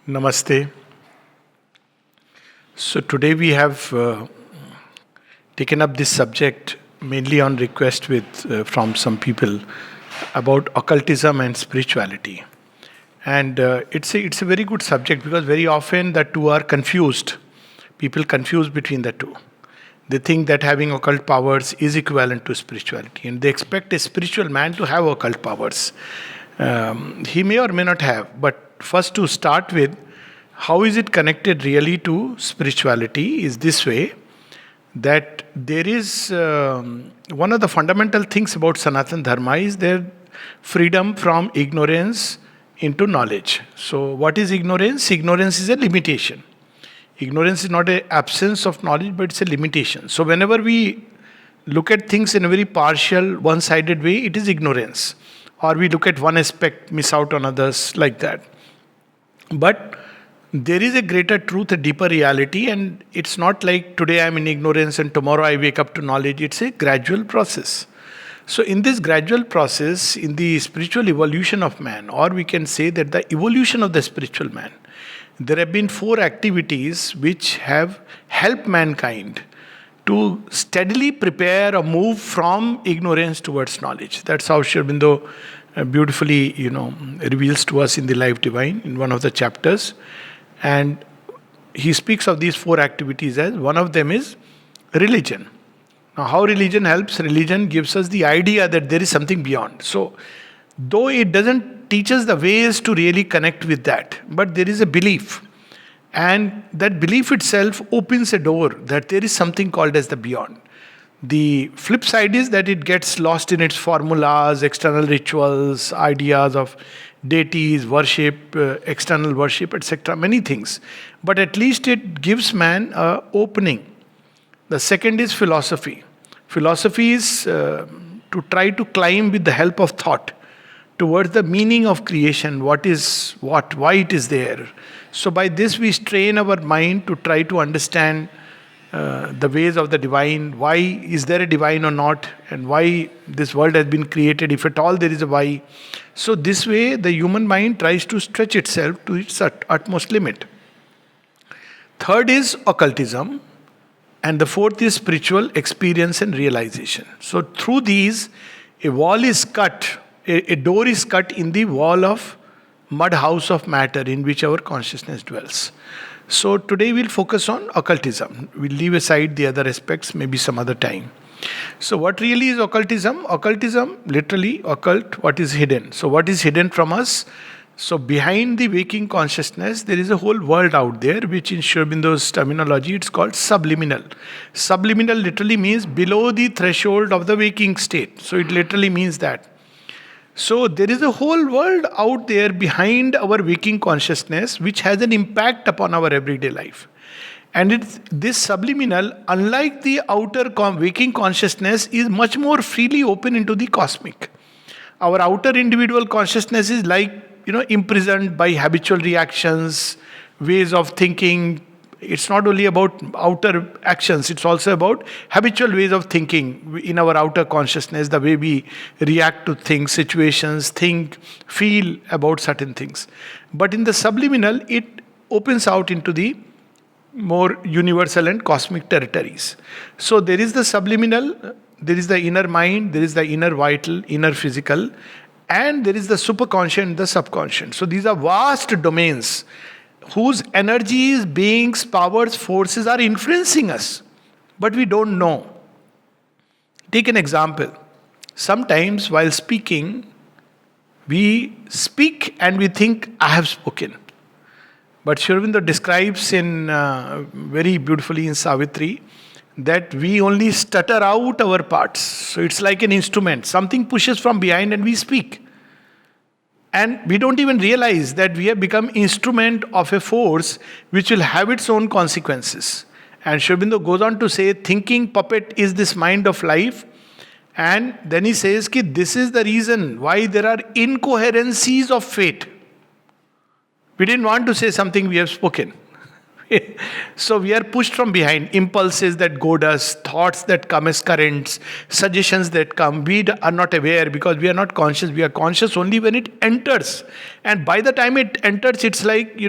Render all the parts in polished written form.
Namaste. So today we have taken up this subject mainly on request with from some people about occultism and spirituality. And it's a very good subject because very often the two are confused. People confuse between the two. They think that having occult powers is equivalent to spirituality, and they expect a spiritual man to have occult powers. He may or may not have, but first to start with, how is it connected really to spirituality? Is this way that there is one of the fundamental things about Sanatan Dharma is their freedom from ignorance into knowledge. So, what is ignorance? Ignorance is a limitation. Ignorance is not an absence of knowledge, but it's a limitation. So, whenever we look at things in a very partial, one sided way, it is ignorance. Or we look at one aspect, miss out on others, like that. But there is a greater truth, a deeper reality, and it's not like today I'm in ignorance and tomorrow I wake up to knowledge. It's a gradual process. So, in this gradual process, in the spiritual evolution of man, or we can say that the evolution of the spiritual man, there have been four activities which have helped mankind to steadily prepare or move from ignorance towards knowledge. That's how Sri Aurobindo beautifully, reveals to us in the Life Divine in one of the chapters. And he speaks of these four activities as one of them is religion. Now, how religion helps? Religion gives us the idea that there is something beyond. So, though it doesn't teach us the ways to really connect with that, but there is a belief. And that belief itself opens a door that there is something called as the beyond. The flip side is that it gets lost in its formulas, external rituals, ideas of deities, worship, external worship, etc. Many things. But at least it gives man an opening. The second is philosophy. Philosophy is to try to climb with the help of thought towards the meaning of creation, what is what, why it is there. So by this we strain our mind to try to understand the ways of the divine, why is there a divine or not, and why this world has been created, if at all there is a why. So this way the human mind tries to stretch itself to its utmost limit. Third is occultism, and the fourth is spiritual experience and realization. So through these, a wall is cut, a door is cut in the wall of mud house of matter in which our consciousness dwells. So today we'll focus on occultism. We'll leave aside the other aspects maybe some other time. So what really is occultism? Occultism, literally occult, what is hidden. So what is hidden from us? So behind the waking consciousness, there is a whole world out there, which in Sri Aurobindo's terminology, it's called subliminal. Subliminal literally means below the threshold of the waking state. So it literally means that. So there is a whole world out there behind our waking consciousness which has an impact upon our everyday life. And this subliminal, unlike the outer waking consciousness, is much more freely open into the cosmic. Our outer individual consciousness is imprisoned by habitual reactions, ways of thinking. It's not only about outer actions, it's also about habitual ways of thinking in our outer consciousness, the way we react to things, situations, think, feel about certain things. But in the subliminal, it opens out into the more universal and cosmic territories. So there is the subliminal, there is the inner mind, there is the inner vital, inner physical, and there is the superconscious, the subconscious. So these are vast domains whose energies, beings, powers, forces are influencing us, but we don't know. Take an example. Sometimes while speaking, we speak and we think, I have spoken. But Sri Aurobindo describes very beautifully in Savitri that we only stutter out our parts. So it's like an instrument. Something pushes from behind and we speak. And we don't even realize that we have become instrument of a force which will have its own consequences. And Sri Aurobindo goes on to say, thinking puppet is this mind of life. And then he says, this is the reason why there are incoherencies of fate. We didn't want to say something, we have spoken. So we are pushed from behind. Impulses that goad us, thoughts that come as currents, suggestions that come. We are not aware because we are not conscious. We are conscious only when it enters. And by the time it enters, it's like,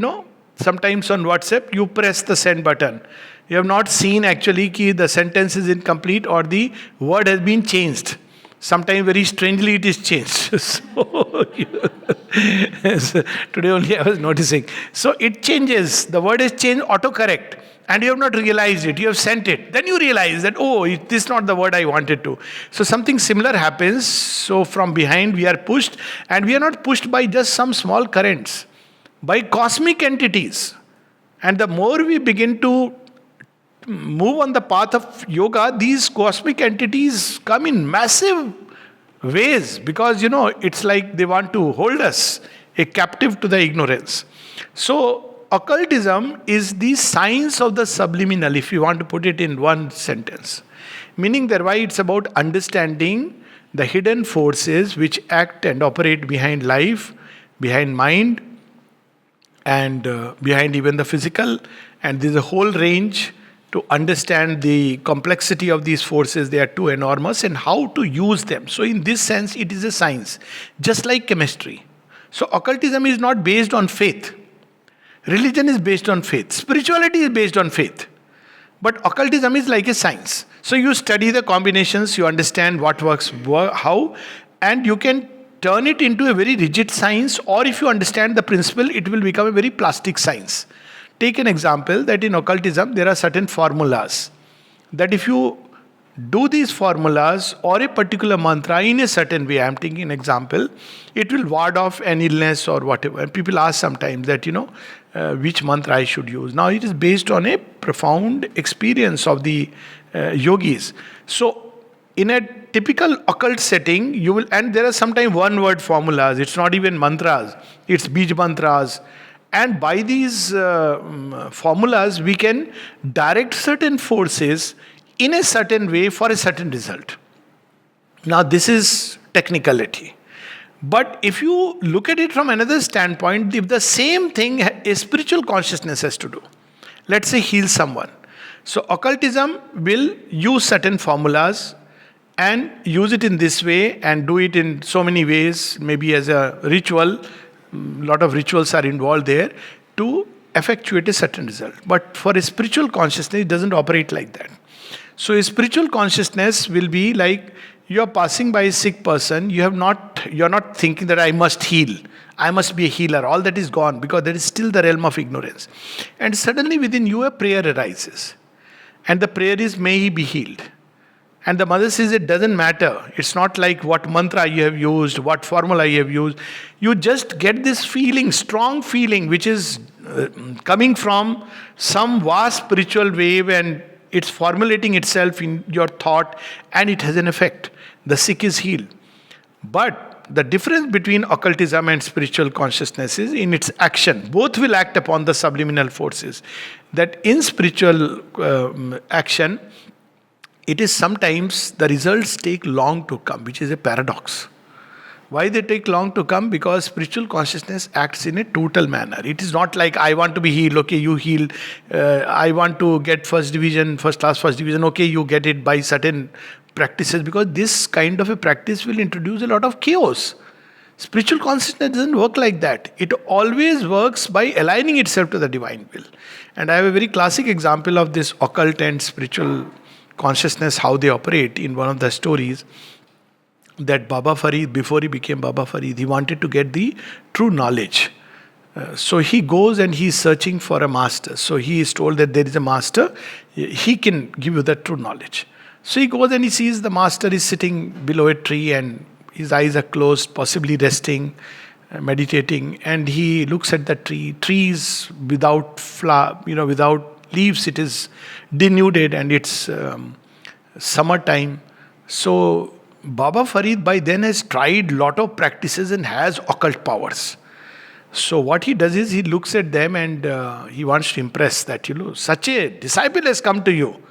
sometimes on WhatsApp, you press the send button. You have not seen actually ki the sentence is incomplete or the word has been changed. Sometimes very strangely it is changed. So today only I was noticing. So it changes. The word is changed autocorrect. And you have not realized it. You have sent it. Then you realize that, this is not the word I wanted to. So something similar happens. So from behind we are pushed. And we are not pushed by just some small currents. By cosmic entities. And the more we begin to move on the path of yoga, these cosmic entities come in massive ways because, it's like they want to hold us a captive to the ignorance. So, occultism is the science of the subliminal, if you want to put it in one sentence. Meaning thereby it's about understanding the hidden forces which act and operate behind life, behind mind, and behind even the physical. And there's a whole range to understand the complexity of these forces. They are too enormous, and how to use them. So in this sense, it is a science, just like chemistry. So occultism is not based on faith. Religion is based on faith. Spirituality is based on faith. But occultism is like a science. So you study the combinations, you understand what works, how, and you can turn it into a very rigid science, or if you understand the principle, it will become a very plastic science. Take an example that in occultism there are certain formulas. That if you do these formulas or a particular mantra in a certain way, I am taking an example, it will ward off an illness or whatever. And people ask sometimes that, which mantra I should use. Now it is based on a profound experience of the yogis. So in a typical occult setting, and there are sometimes one word formulas, it's not even mantras, it's bij mantras. And by these formulas, we can direct certain forces in a certain way for a certain result. Now, this is technicality. But if you look at it from another standpoint, if the same thing a spiritual consciousness has to do, let's say heal someone. So, occultism will use certain formulas and use it in this way and do it in so many ways, maybe as a ritual. Lot of rituals are involved there to effectuate a certain result. But for a spiritual consciousness, it doesn't operate like that. So a spiritual consciousness will be like you are passing by a sick person, you're not thinking that I must heal, I must be a healer. All that is gone because that is still the realm of ignorance. And suddenly within you a prayer arises. And the prayer is, may he be healed. And the mother says it doesn't matter. It's not like what mantra you have used, what formula you have used. You just get this feeling, strong feeling, which is coming from some vast spiritual wave, and it's formulating itself in your thought and it has an effect. The sick is healed. But the difference between occultism and spiritual consciousness is in its action. Both will act upon the subliminal forces. That in spiritual action, it is sometimes the results take long to come, which is a paradox. Why they take long to come? Because spiritual consciousness acts in a total manner. It is not like I want to be healed, okay, you heal. I want to get first class first division, okay, you get it by certain practices. Because this kind of a practice will introduce a lot of chaos. Spiritual consciousness doesn't work like that. It always works by aligning itself to the divine will. And I have a very classic example of this occult and spiritual consciousness, how they operate in one of the stories, that Baba Farid, before he became Baba Farid, he wanted to get the true knowledge. So he goes and he is searching for a master. So he is told that there is a master, he can give you the true knowledge. So he goes and he sees the master is sitting below a tree and his eyes are closed, possibly resting, meditating, and he looks at the tree. Trees without flower, without leaves, it is denuded and it's summertime. So Baba Farid by then has tried lot of practices and has occult powers. So what he does is he looks at them and he wants to impress that, such a disciple has come to you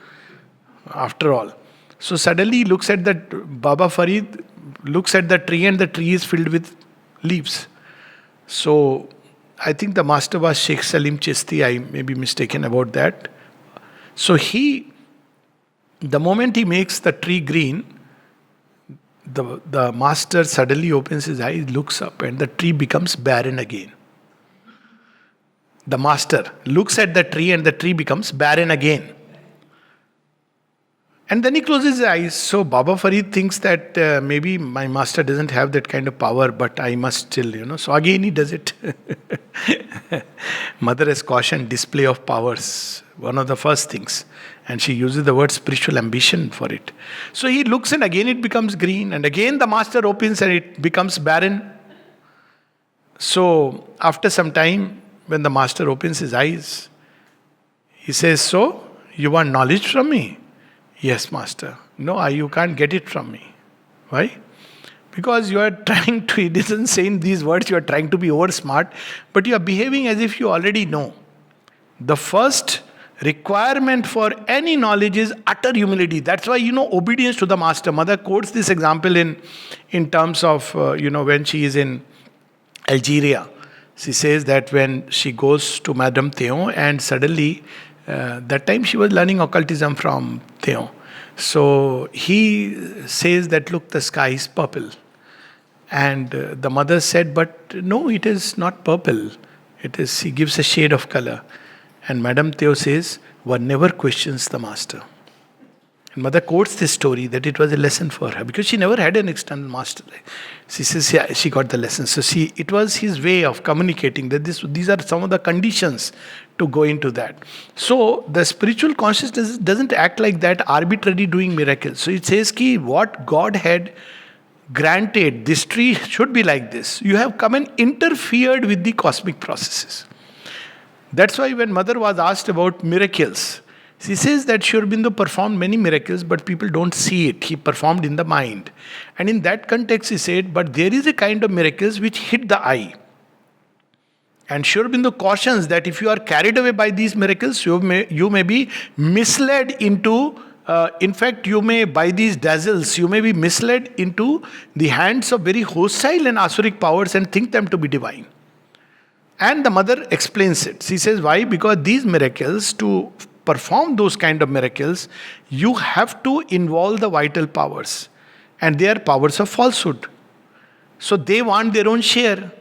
after all. So suddenly he looks at that, Baba Farid looks at the tree and the tree is filled with leaves. So I think the master was Sheikh Salim Chishti, I may be mistaken about that. So the moment he makes the tree green, the master suddenly opens his eyes, looks up, and the tree becomes barren again. The master looks at the tree and the tree becomes barren again. And then he closes his eyes. So Baba Farid thinks that maybe my master doesn't have that kind of power, but I must still. So again he does it. Mother has cautioned display of powers, one of the first things. And she uses the word spiritual ambition for it. So he looks and again it becomes green. And again the master opens and it becomes barren. So after some time, when the master opens his eyes, he says, "So, you want knowledge from me?" "Yes, master." "No, you can't get it from me." "Why?" "Because you are trying to, he doesn't say in these words, you are trying to be over smart, but you are behaving as if you already know. The first requirement for any knowledge is utter humility. That's why, obedience to the master. Mother quotes this example in terms of, when she is in Algeria. She says that when she goes to Madame Theon and suddenly, that time she was learning occultism from Theon. So he says that, "Look, the sky is purple." And the mother said, "But no, it is not purple. He gives a shade of color." And Madame Theo says, "One never questions the master." And mother quotes this story that it was a lesson for her because she never had an external master. She says, yeah, she got the lesson. So it was his way of communicating that these are some of the conditions to go into that. So the spiritual consciousness doesn't act like that, arbitrarily doing miracles. So it says ki what God had granted, this tree should be like this. You have come and interfered with the cosmic processes. That's why when mother was asked about miracles, she says that Sri Aurobindo performed many miracles, but people don't see it. He performed in the mind. And in that context, he said, but there is a kind of miracles which hit the eye. And Sri Aurobindo cautions that if you are carried away by these miracles, you may be misled into, in fact, by these dazzles, you may be misled into the hands of very hostile and asuric powers and think them to be divine. And the mother explains it. She says, why? Because these miracles, to perform those kind of miracles, you have to involve the vital powers. And they are powers of falsehood. So they want their own share.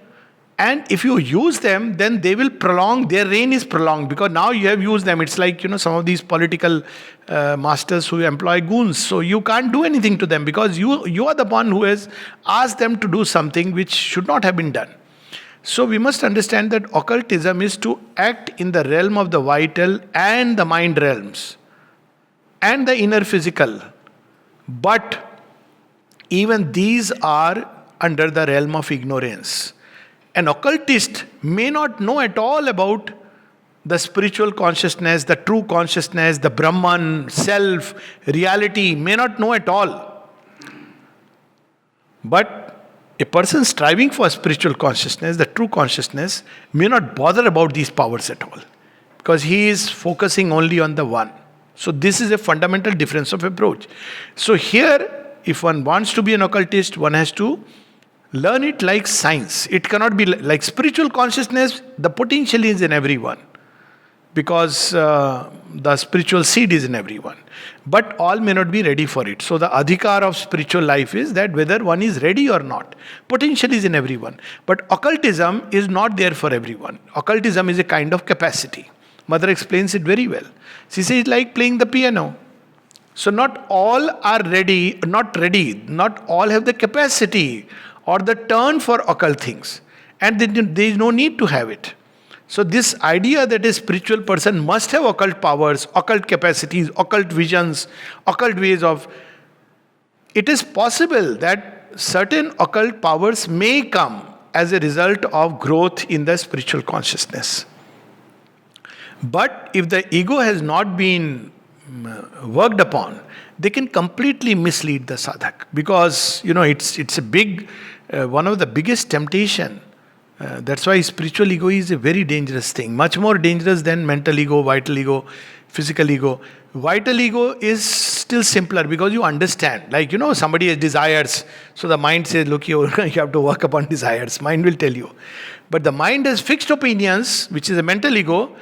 And if you use them, then they will prolong, their reign is prolonged. Because now you have used them. It's like, some of these political masters who employ goons. So you can't do anything to them because you are the one who has asked them to do something which should not have been done. So we must understand that occultism is to act in the realm of the vital and the mind realms and the inner physical. But even these are under the realm of ignorance. An occultist may not know at all about the spiritual consciousness, the true consciousness, the Brahman, self, reality, may not know at all. But a person striving for spiritual consciousness, the true consciousness, may not bother about these powers at all because he is focusing only on the one. So this is a fundamental difference of approach. So here, if one wants to be an occultist, one has to learn it like science. It cannot be like spiritual consciousness, the potential is in everyone because the spiritual seed is in everyone. But all may not be ready for it. So the adhikar of spiritual life is that whether one is ready or not. Potential is in everyone. But occultism is not there for everyone. Occultism is a kind of capacity. Mother explains it very well. She says it's like playing the piano. So not all are ready, not all have the capacity or the turn for occult things. And there is no need to have it. So this idea that a spiritual person must have occult powers, occult capacities, occult visions, occult ways of... It is possible that certain occult powers may come as a result of growth in the spiritual consciousness. But if the ego has not been worked upon, they can completely mislead the sadhak. Because, it's a big, one of the biggest temptation. That's why spiritual ego is a very dangerous thing. Much more dangerous than mental ego, vital ego, physical ego. Vital ego is still simpler because you understand. Like, somebody has desires. So the mind says, look, you have to work upon desires. Mind will tell you. But the mind has fixed opinions, which is a mental ego.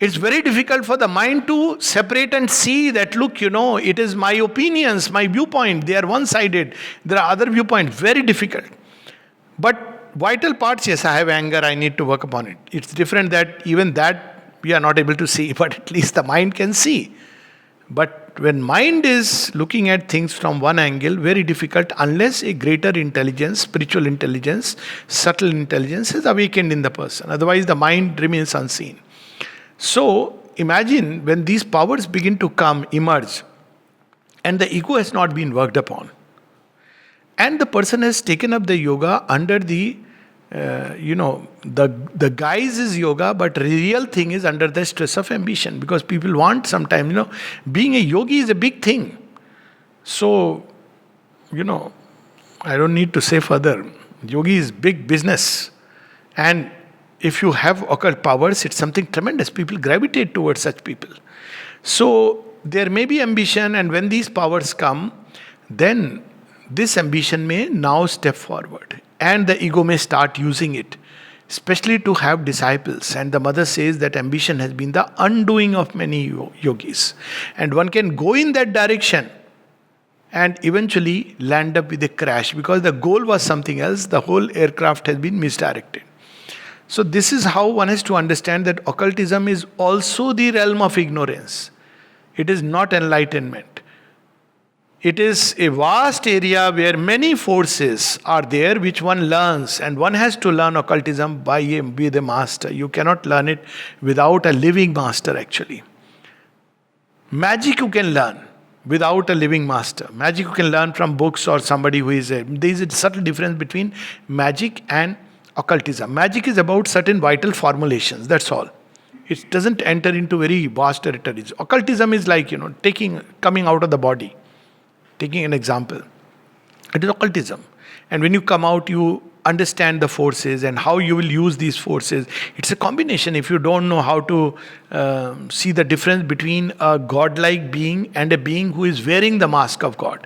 It's very difficult for the mind to separate and see that, look, it is my opinions, my viewpoint. They are one-sided. There are other viewpoints. Very difficult. But vital parts, yes, I have anger, I need to work upon it. It's different that even that we are not able to see, but at least the mind can see. But when mind is looking at things from one angle, very difficult unless a greater intelligence, spiritual intelligence, subtle intelligence is awakened in the person. Otherwise, the mind remains unseen. So, imagine when these powers begin to come, emerge, and the ego has not been worked upon. And the person has taken up the yoga under the the guise is yoga, but real thing is under the stress of ambition, because people want sometimes, being a yogi is a big thing. So, I don't need to say further. Yogi is big business. And if you have occult powers, it's something tremendous. People gravitate towards such people. So, there may be ambition, and when these powers come, then this ambition may now step forward. And the ego may start using it, especially to have disciples. And the mother says that ambition has been the undoing of many yogis. And one can go in that direction and eventually land up with a crash, because the goal was something else. The whole aircraft has been misdirected. So this is how one has to understand that occultism is also the realm of ignorance. It is not enlightenment. It is a vast area where many forces are there which one learns, and one has to learn occultism with a master. You cannot learn it without a living master actually. Magic you can learn without a living master. Magic you can learn from books or somebody who is there is a subtle difference between magic and occultism. Magic is about certain vital formulations, that's all. It doesn't enter into very vast territories. Occultism is like, coming out of the body. Taking an example, it is occultism. And when you come out, you understand the forces and how you will use these forces. It's a combination. If you don't know how to see the difference between a godlike being and a being who is wearing the mask of God.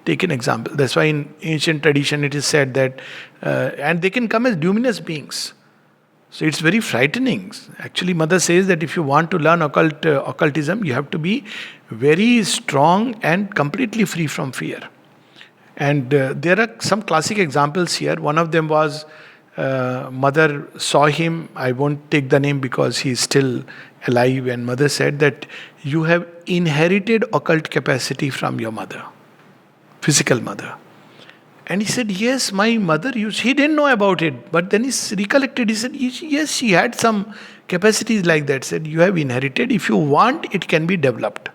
Take an example. That's why in ancient tradition it is said that, and they can come as luminous beings. So it's very frightening. Actually, Mother says that if you want to learn occultism, you have to be very strong and completely free from fear. And there are some classic examples here. One of them was Mother saw him. I won't take the name because he is still alive. And Mother said that you have inherited occult capacity from your mother, physical mother. And he said, yes, my mother used. He didn't know about it. But then he recollected. He said, yes, she had some capacities like that. Said, you have inherited. If you want, it can be developed.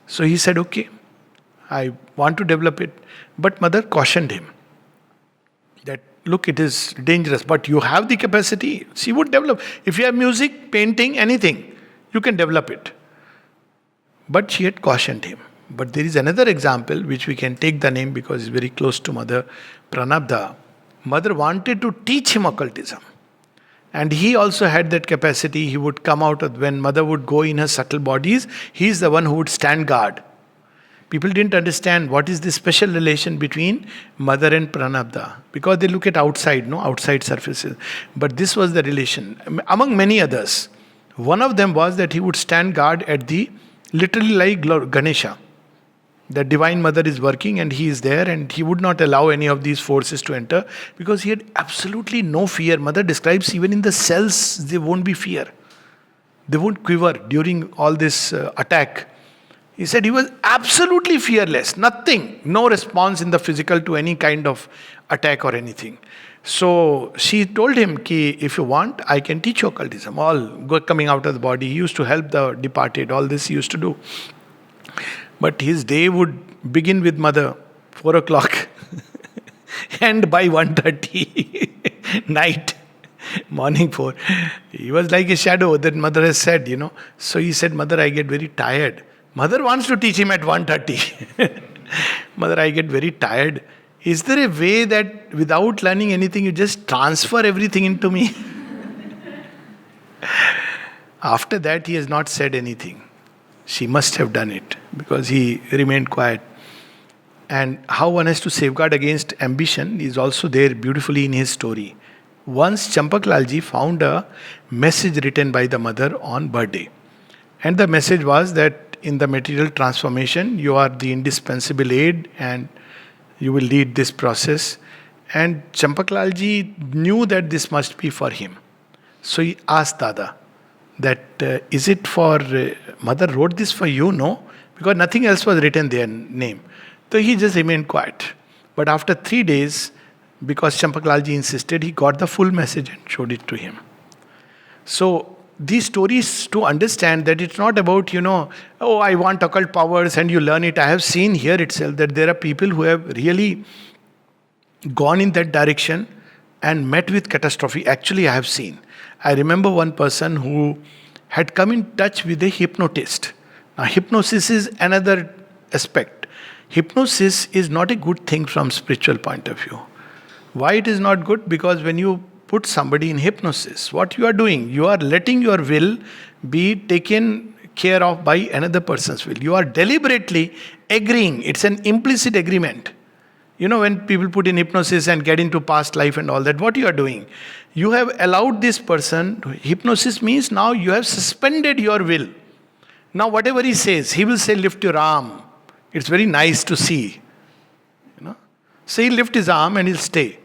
So he said, okay, I want to develop it. But mother cautioned him that, look, it is dangerous, but you have the capacity. She would develop. If you have music, painting, anything, you can develop it. But she had cautioned him. But there is another example which we can take the name because it's very close to Mother, Pranabdha. Mother wanted to teach him occultism. And he also had that capacity. He would come out when Mother would go in her subtle bodies, he is the one who would stand guard. People didn't understand what is the special relation between Mother and Pranabdha, because they look at outside surfaces. But this was the relation, among many others. One of them was that he would stand guard at literally like Ganesha. The Divine Mother is working and he is there, and he would not allow any of these forces to enter because he had absolutely no fear. Mother describes even in the cells, there won't be fear. They won't quiver during all this attack. He said he was absolutely fearless. Nothing, no response in the physical to any kind of attack or anything. So she told him, Ki, if you want, I can teach you occultism. All coming out of the body. He used to help the departed. All this he used to do. But his day would begin with Mother, 4 o'clock. And by 1:30, night, morning 4. He was like a shadow that Mother has said, So he said, Mother, I get very tired. Mother wants to teach him at 1:30. Mother, I get very tired. Is there a way that without learning anything, you just transfer everything into me? After that, he has not said anything. She must have done it because he remained quiet. And how one has to safeguard against ambition is also there beautifully in his story. Once Champaklalji found a message written by the mother on birthday. And the message was that in the material transformation, you are the indispensable aid and you will lead this process. And Champaklalji knew that this must be for him. So he asked Dada that, is it for, mother wrote this for you? No? Because nothing else was written their name. So he just remained quiet. But after 3 days, because Champaklalji insisted, he got the full message and showed it to him. So these stories, to understand that it's not about, oh, I want occult powers and you learn it. I have seen here itself that there are people who have really gone in that direction and met with catastrophe. Actually, I have seen. I remember one person who had come in touch with a hypnotist. Now, hypnosis is another aspect. Hypnosis is not a good thing from spiritual point of view. Why it is not good? Because when you put somebody in hypnosis, what you are doing? You are letting your will be taken care of by another person's will. You are deliberately agreeing. It's an implicit agreement. When people put in hypnosis and get into past life and all that, what you are doing? You have allowed this person. Hypnosis means now you have suspended your will. Now whatever he says, he will say, lift your arm. It's very nice to see. So he'll lift his arm and he'll stay.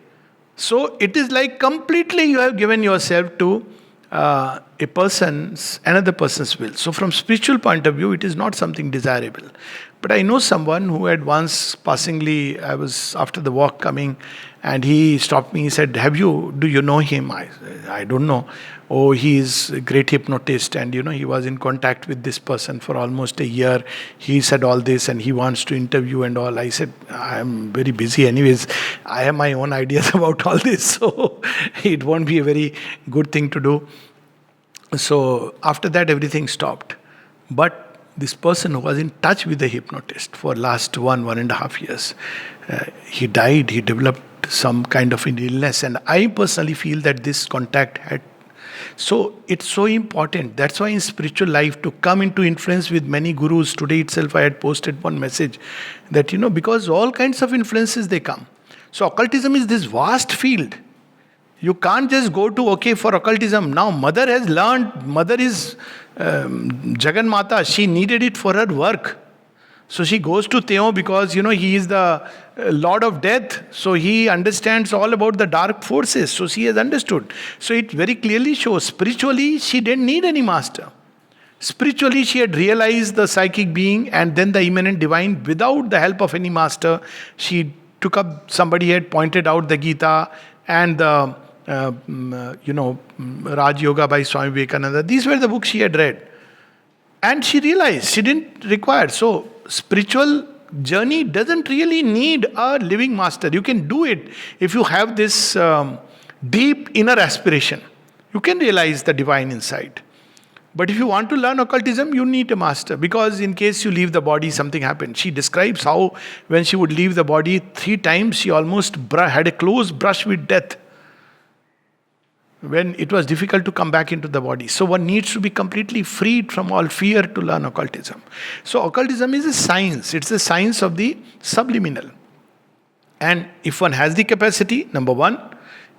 So it is like completely you have given yourself to another person's will. So from spiritual point of view, it is not something desirable. But I know someone who had once passingly, I was after the walk coming, and he stopped me. He said, do you know him? I don't know. Oh, he is a great hypnotist, and he was in contact with this person for almost a year. He said all this and he wants to interview and all. I said, I am very busy anyways. I have my own ideas about all this, so it won't be a very good thing to do. So after that, everything stopped. But this person who was in touch with the hypnotist for last 1.5 years, he died. He developed some kind of an illness, and I personally feel that this contact had. So it's so important. That's why in spiritual life, to come into influence with many gurus. Today itself I had posted one message that because all kinds of influences they come. So occultism is this vast field. You can't just go to, for occultism. Now mother has learned, mother is Jagan Mata. She needed it for her work. So she goes to Theo because, he is the Lord of Death. So he understands all about the dark forces. So she has understood. So it very clearly shows, spiritually, she didn't need any master. Spiritually, she had realized the psychic being and then the immanent divine without the help of any master. She took up, somebody had pointed out the Gita and the Raj Yoga by Swami Vivekananda. These were the books she had read. And she realized she didn't require. So, spiritual journey doesn't really need a living master. You can do it if you have this deep inner aspiration. You can realize the divine inside. But if you want to learn occultism, you need a master. Because in case you leave the body, something happens. She describes how when she would leave the body 3 times, she almost had a close brush with death. When it was difficult to come back into the body. So one needs to be completely freed from all fear to learn occultism. So occultism is a science. It's the science of the subliminal. And if one has the capacity, number 1,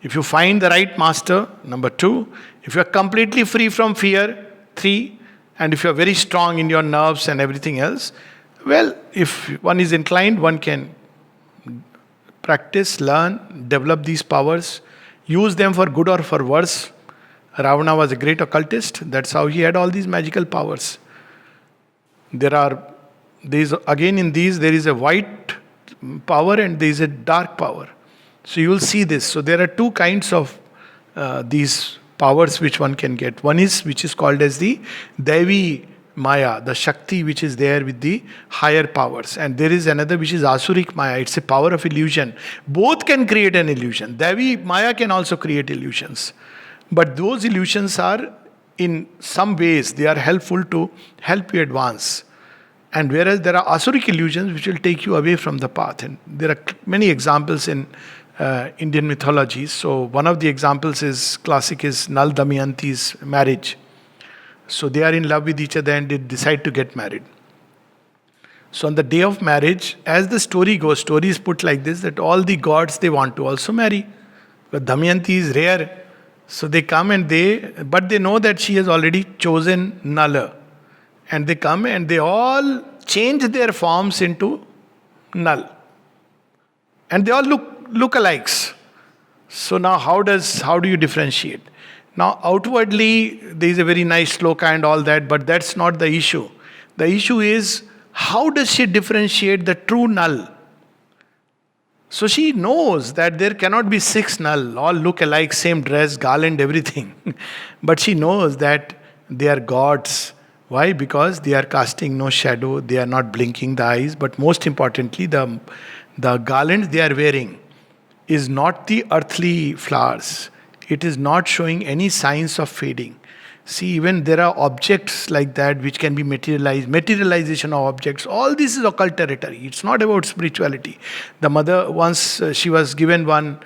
if you find the right master, number 2, if you are completely free from fear, 3, and if you are very strong in your nerves and everything else, well, if one is inclined, one can practice, learn, develop these powers, use them for good or for worse. Ravana was a great occultist. That's how he had all these magical powers. There is a white power and there is a dark power. So you will see this. So there are 2 kinds of these powers which one can get. One is which is called as the Devi Maya, the Shakti which is there with the higher powers. And there is another which is Asurik Maya. It's a power of illusion. Both can create an illusion. Devi Maya can also create illusions. But those illusions are, in some ways, they are helpful to help you advance. And whereas there are Asuric illusions which will take you away from the path. And there are many examples in Indian mythologies. So one of the examples classic is Nal Damayanti's marriage. So they are in love with each other and they decide to get married. So on the day of marriage, as the story goes, story is put like this, that all the gods, they want to also marry. But Damayanti is rare. So they come but they know that she has already chosen Nala. And they come and they all change their forms into Nal. And they all look alikes. So now how do you differentiate? Now outwardly there is a very nice sloka and all that, but that's not the issue. The issue is, how does she differentiate the true null? So she knows that there cannot be six null, all look alike, same dress, garland, everything. But she knows that they are gods. Why? Because they are casting no shadow, they are not blinking the eyes, but most importantly, the garland they are wearing is not the earthly flowers. It is not showing any signs of fading. See, even there are objects like that which can be materialized, materialization of objects. All this is occult territory. It's not about spirituality. The mother, once she was given one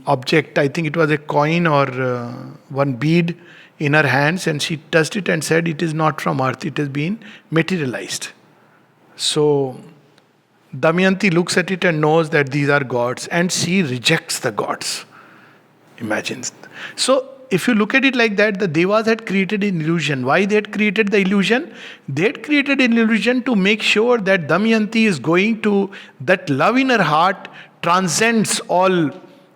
object, I think it was a coin or one bead in her hands, and she touched it and said, "It is not from earth, it has been materialized." So, Damayanti looks at it and knows that these are gods, and she rejects the gods. Imagine. So, if you look at it like that, the Devas had created an illusion. Why they had created the illusion? They had created an illusion to make sure that Damayanti is going to, that love in her heart transcends all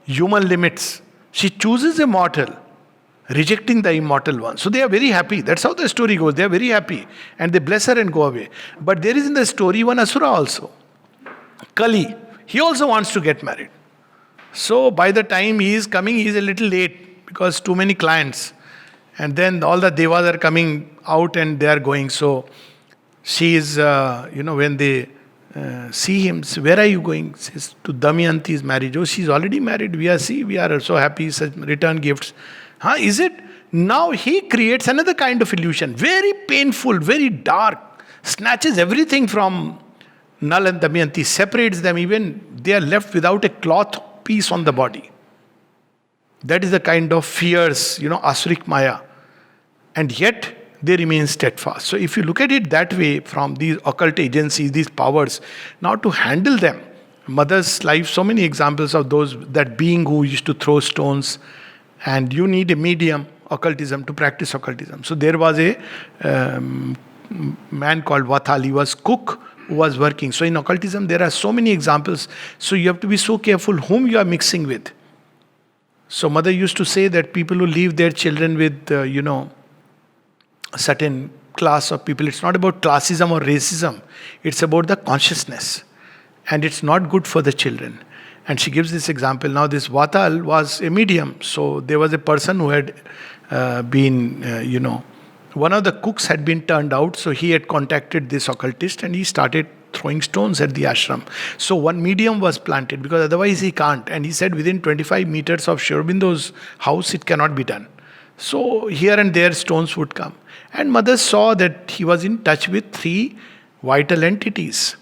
human limits. She chooses a mortal, rejecting the immortal one. So they are very happy. That's how the story goes. They are very happy. And they bless her and go away. But there is in the story one Asura also. Kali. He also wants to get married. So by the time he is coming, he is a little late because too many clients. And then all the devas are coming out and they are going. So she is, when they see him, say, "Where are you going?" Says, "To Damayanti's marriage." "Oh, she's already married. We are so happy, such return gifts." "Huh, is it?" Now he creates another kind of illusion. Very painful, very dark. Snatches everything from Nal and Damayanti, separates them, even they are left without a cloth piece on the body. That is the kind of fierce, Asuric Maya. And yet they remain steadfast. So if you look at it that way, from these occult agencies, these powers, now to handle them, mother's life, so many examples of those, that being who used to throw stones, and you need a medium, occultism, to practice occultism. So there was a man called Vathal, he was cook who was working. So in occultism, there are so many examples. So you have to be so careful whom you are mixing with. So mother used to say that people who leave their children with, a certain class of people, it's not about classism or racism. It's about the consciousness. And it's not good for the children. And she gives this example. Now this Vatal was a medium. So there was a person who had one of the cooks had been turned out. So he had contacted this occultist and he started throwing stones at the ashram. So one medium was planted because otherwise he can't. And he said within 25 meters of Sri Aurobindo's house, it cannot be done. So here and there stones would come. And mother saw that he was in touch with 3 vital entities.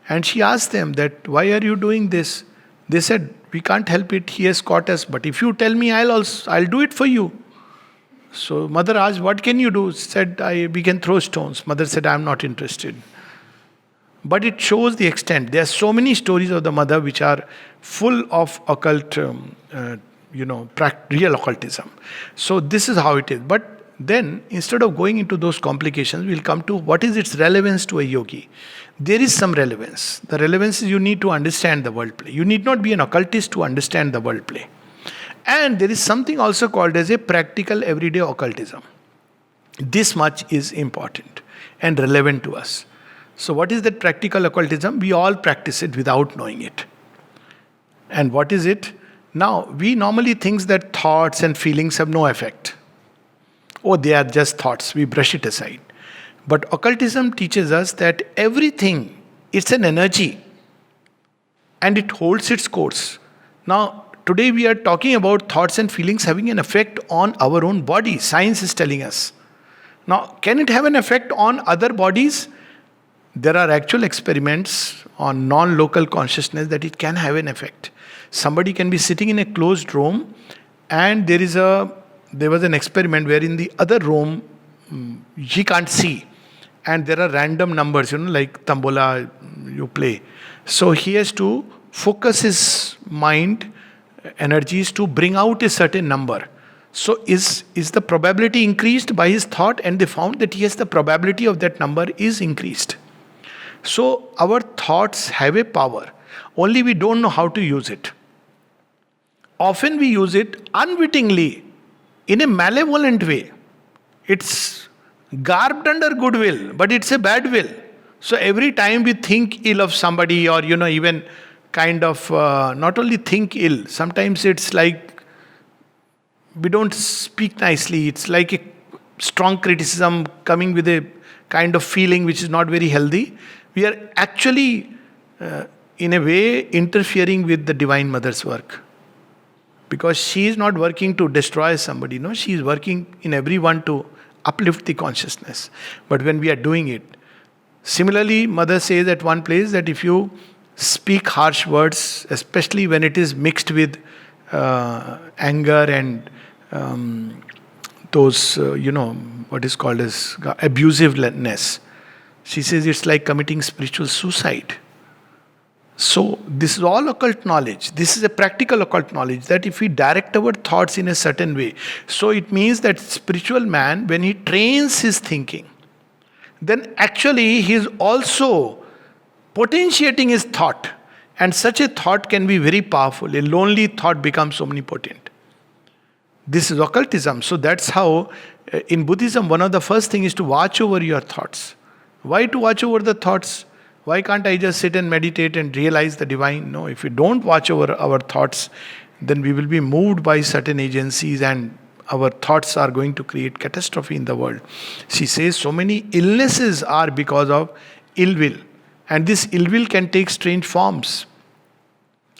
And she asked them that, "Why are you doing this?" They said, "We can't help it. He has caught us. But if you tell me, I'll do it for you." So mother asked, "What can you do?" Said, "We can throw stones." Mother said, "I'm not interested." But it shows the extent. There are so many stories of the mother which are full of occult, real occultism. So this is how it is. But then, instead of going into those complications, we'll come to what is its relevance to a yogi. There is some relevance. The relevance is you need to understand the world play. You need not be an occultist to understand the world play. And there is something also called as a practical everyday occultism. This much is important and relevant to us. So what is that practical occultism? We all practice it without knowing it. And what is it? Now, we normally think that thoughts and feelings have no effect. Oh, they are just thoughts. We brush it aside. But occultism teaches us that everything, it's an energy. And it holds its course. Now, today we are talking about thoughts and feelings having an effect on our own body. Science is telling us. Now, can it have an effect on other bodies? There are actual experiments on non-local consciousness that it can have an effect. Somebody can be sitting in a closed room and there was an experiment where in the other room he can't see. And there are random numbers, like tambola you play. So he has to focus his mind energies to bring out a certain number. So is the probability increased by his thought? And they found that yes, the probability of that number is increased. So our thoughts have a power. Only we don't know how to use it. often we use it unwittingly in a malevolent way. It's garbed under goodwill, but it's a bad will. So every time we think ill of somebody, or even kind of not only think ill, sometimes it's like we don't speak nicely. It's like a strong criticism coming with a kind of feeling which is not very healthy. We are actually, in a way, interfering with the Divine Mother's work. Because she is not working to destroy somebody, no, she is working in everyone to uplift the consciousness. But when we are doing it, similarly, Mother says at one place that if you speak harsh words, especially when it is mixed with anger and those, what is called as abusiveness, she says it's like committing spiritual suicide. So, this is all occult knowledge. This is a practical occult knowledge that if we direct our thoughts in a certain way, so it means that spiritual man, when he trains his thinking, then actually he is also potentiating his thought. And such a thought can be very powerful. A lonely thought becomes omnipotent. This is occultism. So that's how, in Buddhism, one of the first things is to watch over your thoughts. Why to watch over the thoughts? Why can't I just sit and meditate and realize the divine? No, if we don't watch over our thoughts, then we will be moved by certain agencies and our thoughts are going to create catastrophe in the world. She says so many illnesses are because of ill will. And this ill will can take strange forms.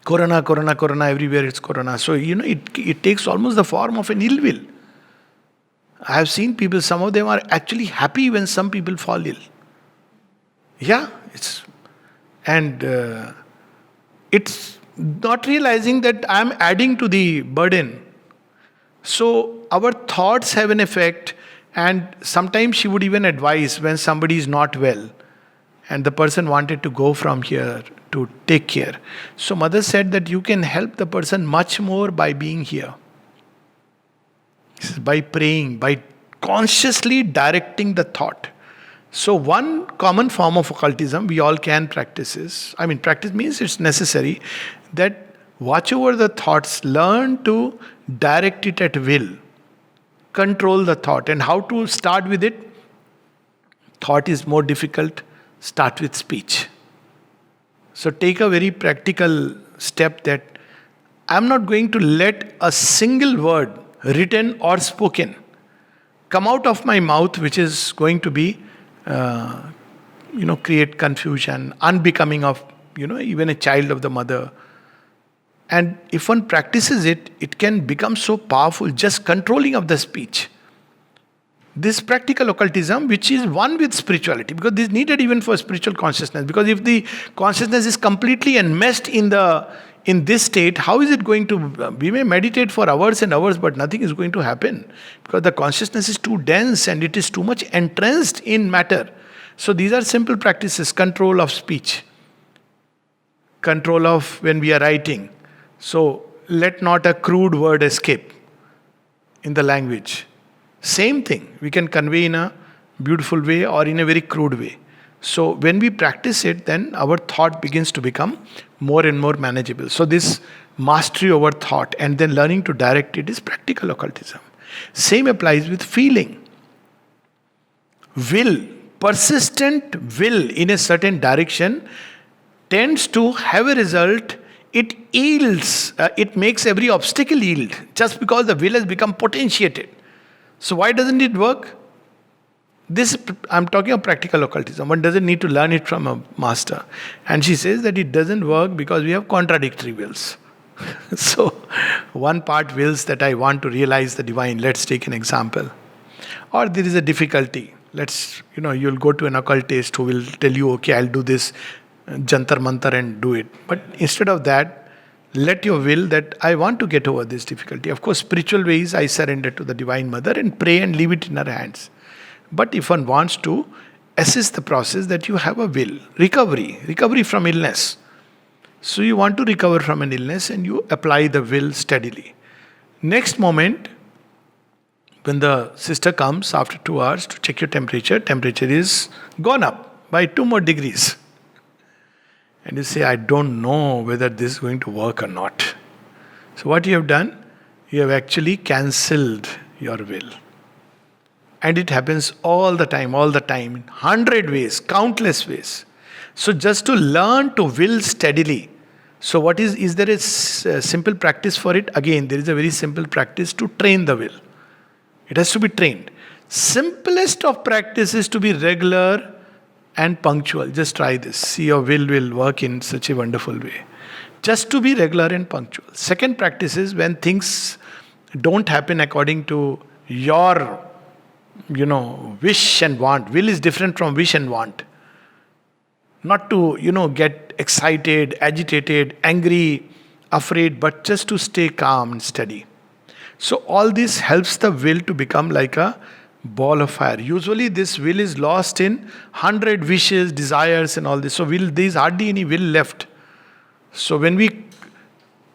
Corona, corona, corona, everywhere it's corona. So, it takes almost the form of an ill will. I have seen people, some of them are actually happy when some people fall ill. Yeah, it's not realizing that I'm adding to the burden. So our thoughts have an effect, and sometimes she would even advise when somebody is not well and the person wanted to go from here to take care. So Mother said that you can help the person much more by being here. By praying, by consciously directing the thought. So one common form of occultism we all can practice is, practice means it's necessary, that watch over the thoughts, learn to direct it at will, control the thought. And how to start with it? Thought is more difficult, start with speech. So take a very practical step that I'm not going to let a single word, written or spoken, come out of my mouth which is going to be create confusion, unbecoming of, even a child of the mother. And if one practices it, it can become so powerful, just controlling of the speech. This practical occultism, which is one with spirituality, because this is needed even for spiritual consciousness. Because if the consciousness is completely enmeshed in this state, how is it going to? We may meditate for hours and hours, but nothing is going to happen because the consciousness is too dense and it is too much entrenched in matter. So these are simple practices: control of speech, control of when we are writing. So let not a crude word escape in the language. Same thing we can convey in a beautiful way or in a very crude way. So when we practice it, then our thought begins to become more and more manageable. So this mastery over thought and then learning to direct it is practical occultism. Same applies with feeling. Will, persistent will in a certain direction tends to have a result. It yields, it makes every obstacle yield just because the will has become potentiated. So why doesn't it work? This, I'm talking of practical occultism. One doesn't need to learn it from a master. And she says that it doesn't work because we have contradictory wills. So, one part wills that I want to realize the divine. Let's take an example. Or there is a difficulty. You'll go to an occultist who will tell you, okay, I'll do this jantar mantar and do it. But instead of that, let your will that I want to get over this difficulty. Of course, spiritual ways, I surrender to the Divine Mother and pray and leave it in her hands. But if one wants to assist the process, that you have a will, recovery from illness. So you want to recover from an illness and you apply the will steadily. Next moment, when the sister comes after 2 hours to check your temperature is gone up by 2 more degrees. And you say, I don't know whether this is going to work or not. So what you have done, you have actually cancelled your will. And it happens all the time, in 100 ways, countless ways. So just to learn to will steadily. So what is there a simple practice for it? Again, there is a very simple practice to train the will. It has to be trained. Simplest of practice is to be regular and punctual. Just try this. See, your will work in such a wonderful way. Just to be regular and punctual. Second practice is when things don't happen according to your wish and want. Will is different from wish and want. Not to, get excited, agitated, angry, afraid, but just to stay calm and steady. So all this helps the will to become like a ball of fire. Usually this will is lost in 100 wishes, desires and all this. So there is hardly any will left. So when we,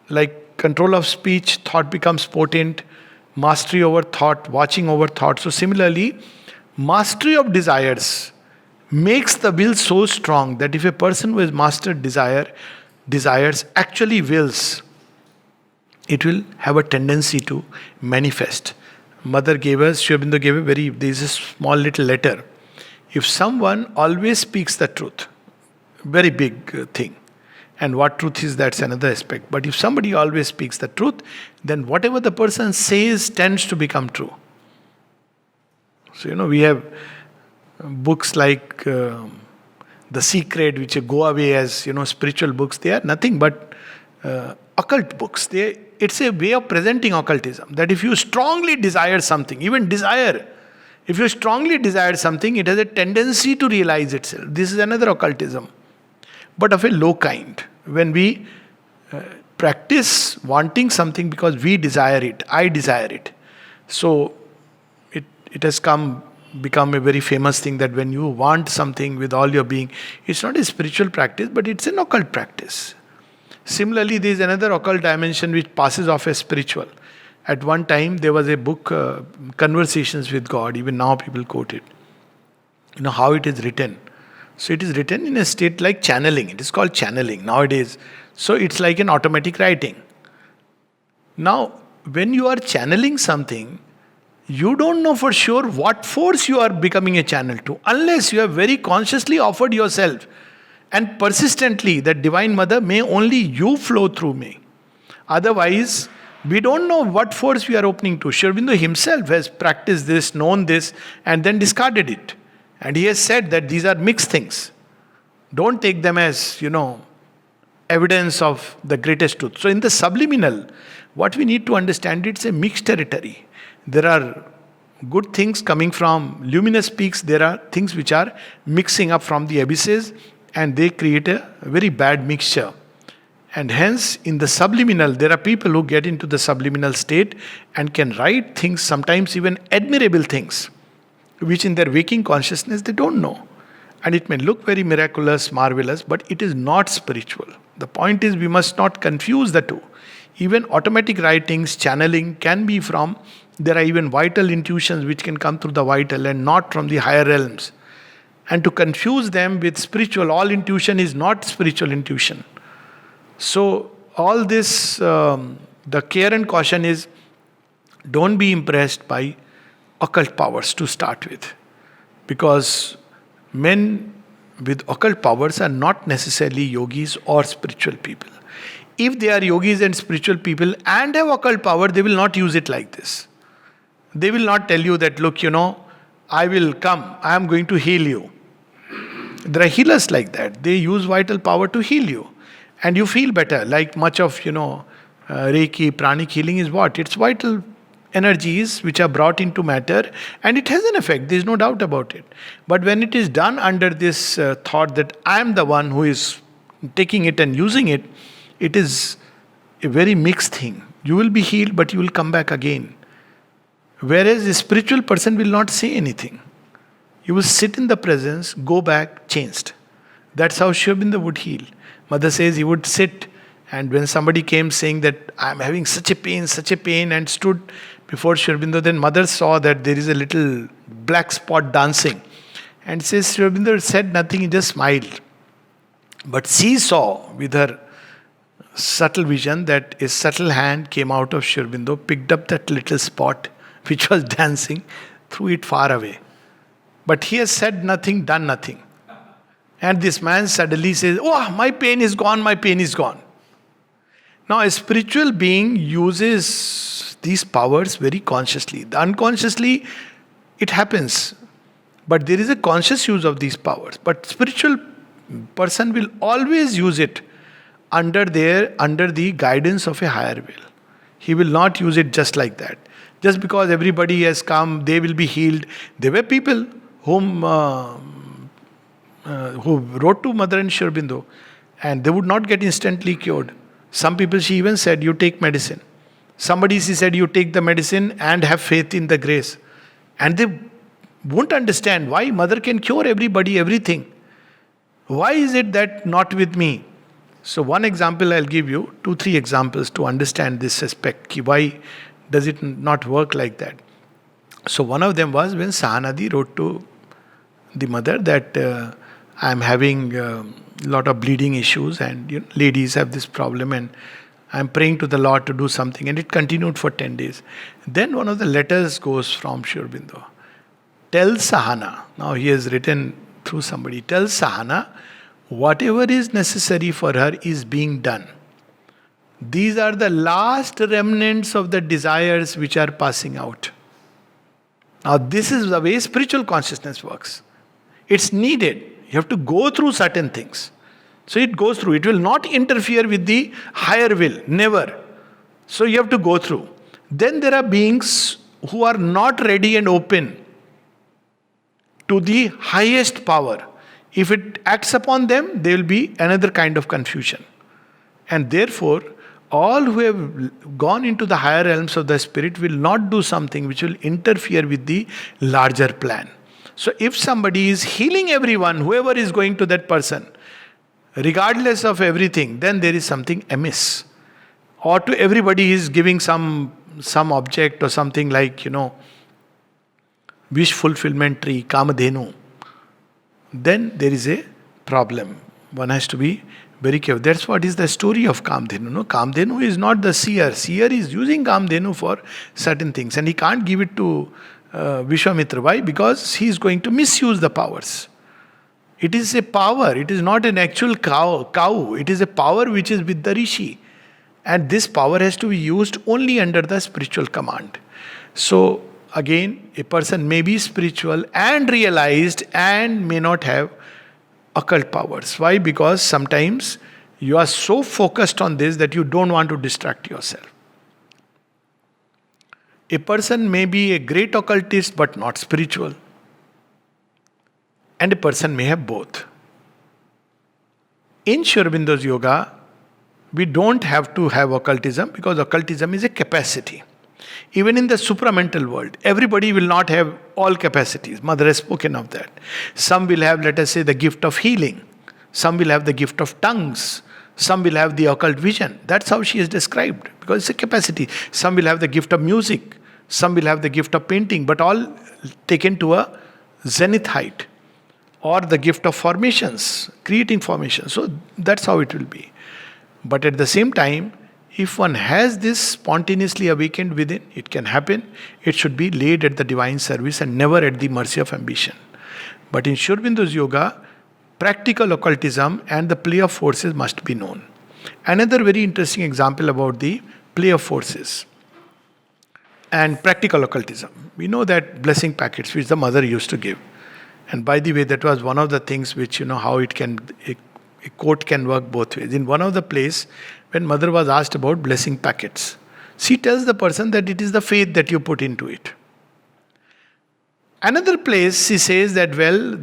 like control of speech, thought becomes potent, mastery over thought, watching over thought. So similarly, mastery of desires makes the will so strong that if a person who has mastered desires actually wills, it will have a tendency to manifest. Mother gave us, Sri Aurobindo gave there is a small little letter. If someone always speaks the truth, very big thing. And what truth is, that's another aspect. But if somebody always speaks the truth, then whatever the person says tends to become true. So, we have books like The Secret, which go away as, spiritual books. They are nothing but occult books. It's a way of presenting occultism. That if you strongly desire something, if you strongly desire something, it has a tendency to realize itself. This is another occultism, but of a low kind. When we practice wanting something because we desire it, I desire it. So it has become a very famous thing that when you want something with all your being, it's not a spiritual practice, but it's an occult practice. Similarly, there is another occult dimension which passes off as spiritual. At one time, there was a book, Conversations with God. Even now, people quote it. How it is written. So it is written in a state like channeling. It is called channeling nowadays. So it's like an automatic writing. Now, when you are channeling something, you don't know for sure what force you are becoming a channel to, unless you have very consciously offered yourself and persistently that Divine Mother, may only you flow through me. Otherwise, we don't know what force we are opening to. Sri Aurobindo himself has practiced this, known this, and then discarded it. And he has said that these are mixed things. Don't take them as, evidence of the greatest truth. So in the subliminal, what we need to understand, it's a mixed territory. There are good things coming from luminous peaks. There are things which are mixing up from the abysses, and they create a very bad mixture. And hence, in the subliminal, there are people who get into the subliminal state and can write things, sometimes even admirable things, which in their waking consciousness they don't know. And it may look very miraculous, marvelous, but it is not spiritual. The point is, we must not confuse the two. Even automatic writings, channeling can be from, there are even vital intuitions which can come through the vital and not from the higher realms. And to confuse them with spiritual, all intuition is not spiritual intuition. So all this, the care and caution is, don't be impressed by occult powers to start with. Because men with occult powers are not necessarily yogis or spiritual people. If they are yogis and spiritual people and have occult power, they will not use it like this. They will not tell you that, look, I will come, I am going to heal you. There are healers like that. They use vital power to heal you. And you feel better. Like much of, Reiki, pranic healing is what? It's vital energies which are brought into matter, and it has an effect. There is no doubt about it. But when it is done under this thought that I am the one who is taking it and using it, it is a very mixed thing. You will be healed, but you will come back again. Whereas a spiritual person will not say anything. You will sit in the presence, go back, changed. That's how Sri Aurobindo would heal. Mother says he would sit, and when somebody came saying that I am having such a pain, and stood before Sri Aurobindo, then Mother saw that there is a little black spot dancing. And says Sri Aurobindo said nothing, he just smiled. But she saw with her subtle vision that a subtle hand came out of Sri Aurobindo, picked up that little spot which was dancing, threw it far away. But he has said nothing, done nothing. And this man suddenly says, "Oh, my pain is gone, my pain is gone." Now, a spiritual being uses these powers very consciously. Unconsciously, it happens. But there is a conscious use of these powers. But spiritual person will always use it under the guidance of a higher will. He will not use it just like that. Just because everybody has come, they will be healed. There were people who wrote to Mother and Sri Aurobindo, and they would not get instantly cured. Some people, she even said, "You take medicine." Somebody, she said, "You take the medicine and have faith in the grace." And they won't understand why Mother can cure everybody, everything. Why is it that not with me? So one example I'll give you, 2-3 examples to understand this aspect. Why does it not work like that? So one of them was when Sahanadi wrote to the mother that I'm having a lot of bleeding issues, and ladies have this problem, and I'm praying to the Lord to do something, and it continued for 10 days. Then one of the letters goes from Sri Aurobindo. Tell Sahana, now he has written through somebody, tell Sahana, whatever is necessary for her is being done. These are the last remnants of the desires which are passing out. Now, this is the way spiritual consciousness works. It's needed. You have to go through certain things. So it goes through. It will not interfere with the higher will. Never. So you have to go through. Then there are beings who are not ready and open to the highest power. If it acts upon them, there will be another kind of confusion. And therefore, all who have gone into the higher realms of the spirit will not do something which will interfere with the larger plan. So if somebody is healing everyone, whoever is going to that person, regardless of everything, then there is something amiss. Or to everybody he is giving some object or something like, wish fulfillment tree, Kamadhenu, then there is a problem. One has to be very careful. That's what is the story of Kamadhenu. No? Kamadhenu is not the seer. Seer is using Kamadhenu for certain things, and he can't give it to Vishwamitra. Why? Because he is going to misuse the powers. It is a power. It is not an actual cow. It is a power which is with the rishi. And this power has to be used only under the spiritual command. So, again, a person may be spiritual and realized and may not have occult powers. Why? Because sometimes you are so focused on this that you don't want to distract yourself. A person may be a great occultist but not spiritual. And a person may have both. In Sri Aurobindo's yoga, we don't have to have occultism because occultism is a capacity. Even in the supramental world, everybody will not have all capacities. Mother has spoken of that. Some will have, let us say, the gift of healing. Some will have the gift of tongues. Some will have the occult vision. That's how she is described, because it's a capacity. Some will have the gift of music. Some will have the gift of painting, but all taken to a zenith height. Or the gift of formations, creating formations. So that's how it will be. But at the same time, if one has this spontaneously awakened within, it can happen. It should be laid at the divine service and never at the mercy of ambition. But in Sri Aurobindo's yoga, practical occultism and the play of forces must be known. Another very interesting example about the play of forces and practical occultism. We know that blessing packets which the mother used to give. And by the way, that was one of the things which, how it can, a quote can work both ways. In one of the plays, when mother was asked about blessing packets, she tells the person that it is the faith that you put into it. Another place, she says that,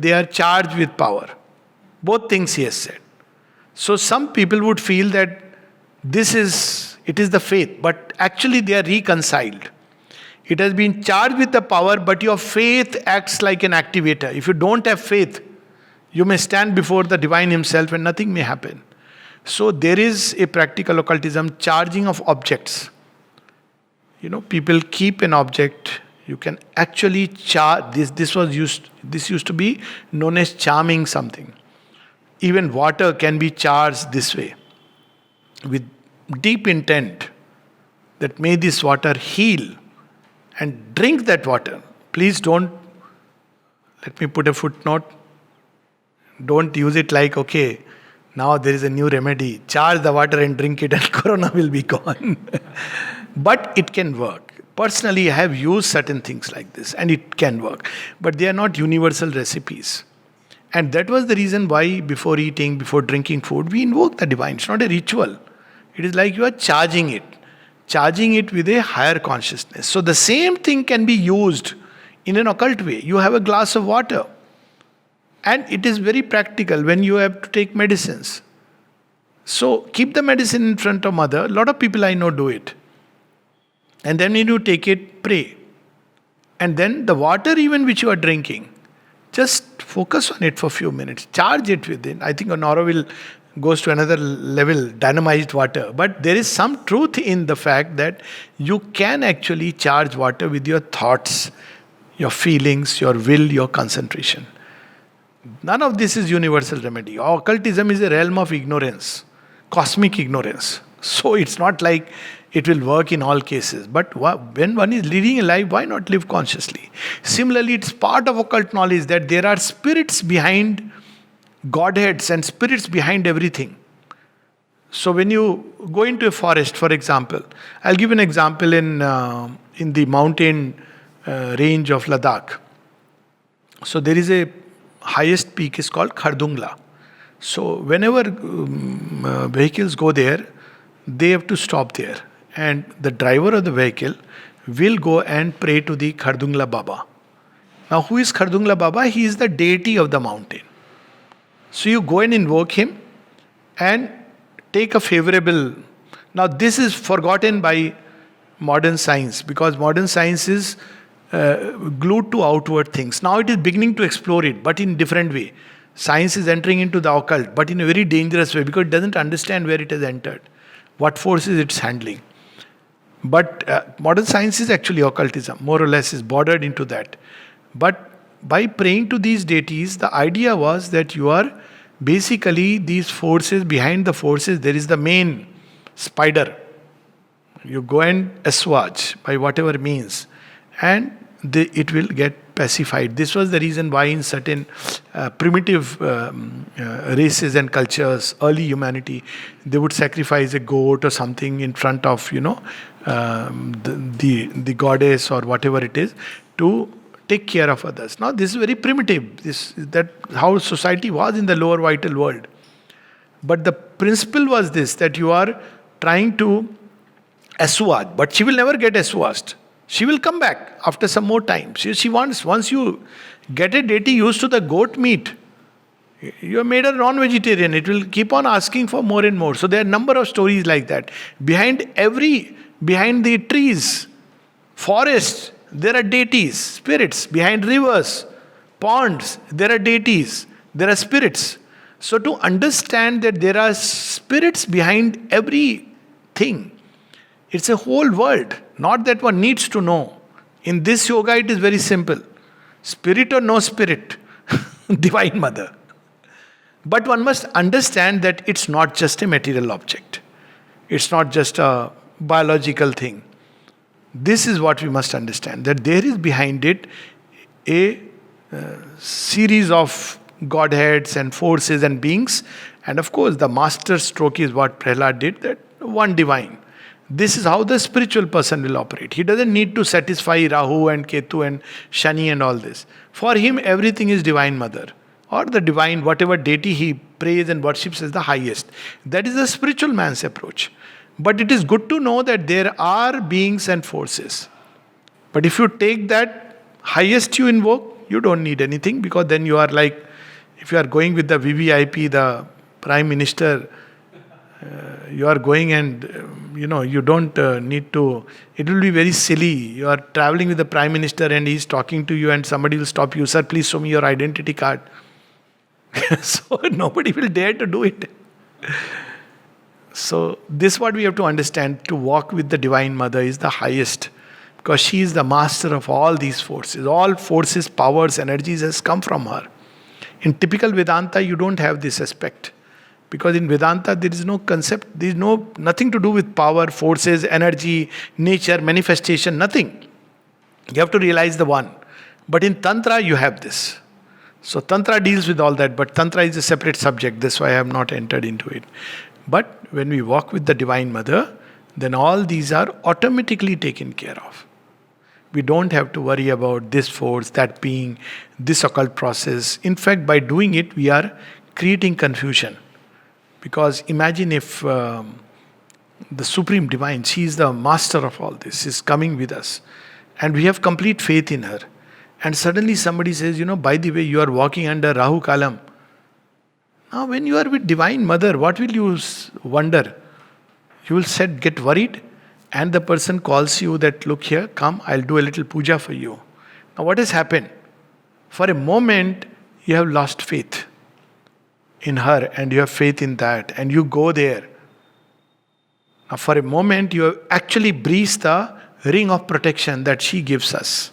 they are charged with power. Both things she has said. So some people would feel that it is the faith, but actually they are reconciled. It has been charged with the power, but your faith acts like an activator. If you don't have faith, you may stand before the divine himself and nothing may happen. So there is a practical occultism, charging of objects. People keep an object. You can actually charge. This used to be known as charming something. Even water can be charged this way with deep intent that may this water heal, and drink that water. Please don't, let me put a footnote, don't use it like, okay, now there is a new remedy, charge the water and drink it and corona will be gone. But it can work. Personally, I have used certain things like this and it can work. But they are not universal recipes. And that was the reason why before eating, before drinking food, we invoke the divine. It's not a ritual. It is like you are charging it with a higher consciousness. So the same thing can be used in an occult way. You have a glass of water, and it is very practical when you have to take medicines. So keep the medicine in front of mother. A lot of people I know do it. And then when you take it, pray. And then the water even which you are drinking, just focus on it for a few minutes. Charge it within. I think Auroville goes to another level, dynamized water. But there is some truth in the fact that you can actually charge water with your thoughts, your feelings, your will, your concentration. None of this is universal remedy. Occultism is a realm of ignorance, cosmic ignorance. So it's not like it will work in all cases. But when one is leading a life, why not live consciously? Similarly, it's part of occult knowledge that there are spirits behind Godheads and spirits behind everything. So when you go into a forest, for example, I'll give an example in the mountain range of Ladakh. So there is a highest peak is called Khardungla. So whenever vehicles go there, they have to stop there. And the driver of the vehicle will go and pray to the Khardungla Baba. Now who is Khardungla Baba? He is the deity of the mountain. So you go and invoke him and take a favorable... Now this is forgotten by modern science, because modern science is glued to outward things. Now it is beginning to explore it, but in different way. Science is entering into the occult, but in a very dangerous way, because it doesn't understand where it has entered, what forces it's handling. But modern science is actually occultism, more or less is bordered into that. But by praying to these deities, the idea was that you are basically these forces, behind the forces there is the main spider. You go and assuage by whatever means, and it will get pacified. This was the reason why in certain primitive races and cultures, early humanity, they would sacrifice a goat or something in front of, the goddess or whatever it is, to take care of others. Now this is very primitive. That how society was in the lower vital world. But the principle was this, that you are trying to assuage, but she will never get assuaged. She will come back after some more time. She wants, once you get a deity used to the goat meat, you have made her non-vegetarian. It will keep on asking for more and more. So there are a number of stories like that. Behind the trees, forests, there are deities, spirits. Behind rivers, ponds, there are deities, there are spirits. So to understand that there are spirits behind everything, it's a whole world. Not that one needs to know. In this yoga, it is very simple. Spirit or no spirit, Divine Mother. But one must understand that it's not just a material object. It's not just a biological thing. This is what we must understand, that there is behind it a series of Godheads and forces and beings. And of course, the master stroke is what Prahlad did, that one divine. This is how the spiritual person will operate. He doesn't need to satisfy Rahu and Ketu and Shani and all this. For him, everything is Divine Mother, or the divine, whatever deity he prays and worships as the highest. That is the spiritual man's approach. But it is good to know that there are beings and forces. But if you take that highest you invoke, you don't need anything, because then you are like, if you are going with the VVIP, the Prime Minister, you are going and, you don't need to, it will be very silly. You are traveling with the Prime Minister and he is talking to you and somebody will stop you, sir, please show me your identity card. So nobody will dare to do it. So this is what we have to understand. To walk with the Divine Mother is the highest, because she is the master of all these forces. All forces, powers, energies has come from her. In typical Vedanta, you don't have this aspect. Because in Vedanta there is no concept, there is nothing to do with power, forces, energy, nature, manifestation, nothing. You have to realize the one. But in Tantra you have this. So Tantra deals with all that, but Tantra is a separate subject, that's why I have not entered into it. But when we walk with the Divine Mother, then all these are automatically taken care of. We don't have to worry about this force, that being, this occult process. In fact, by doing it, we are creating confusion. Because imagine if the Supreme Divine, she is the master of all this, is coming with us. And we have complete faith in her. And suddenly somebody says, by the way, you are walking under Rahu Kalam. Now, when you are with Divine Mother, what will you wonder? You will get worried, and the person calls you that, look here, come, I'll do a little puja for you. Now, what has happened? For a moment, you have lost faith in her, and you have faith in that, and you go there. Now, for a moment, you have actually breached the ring of protection that she gives us.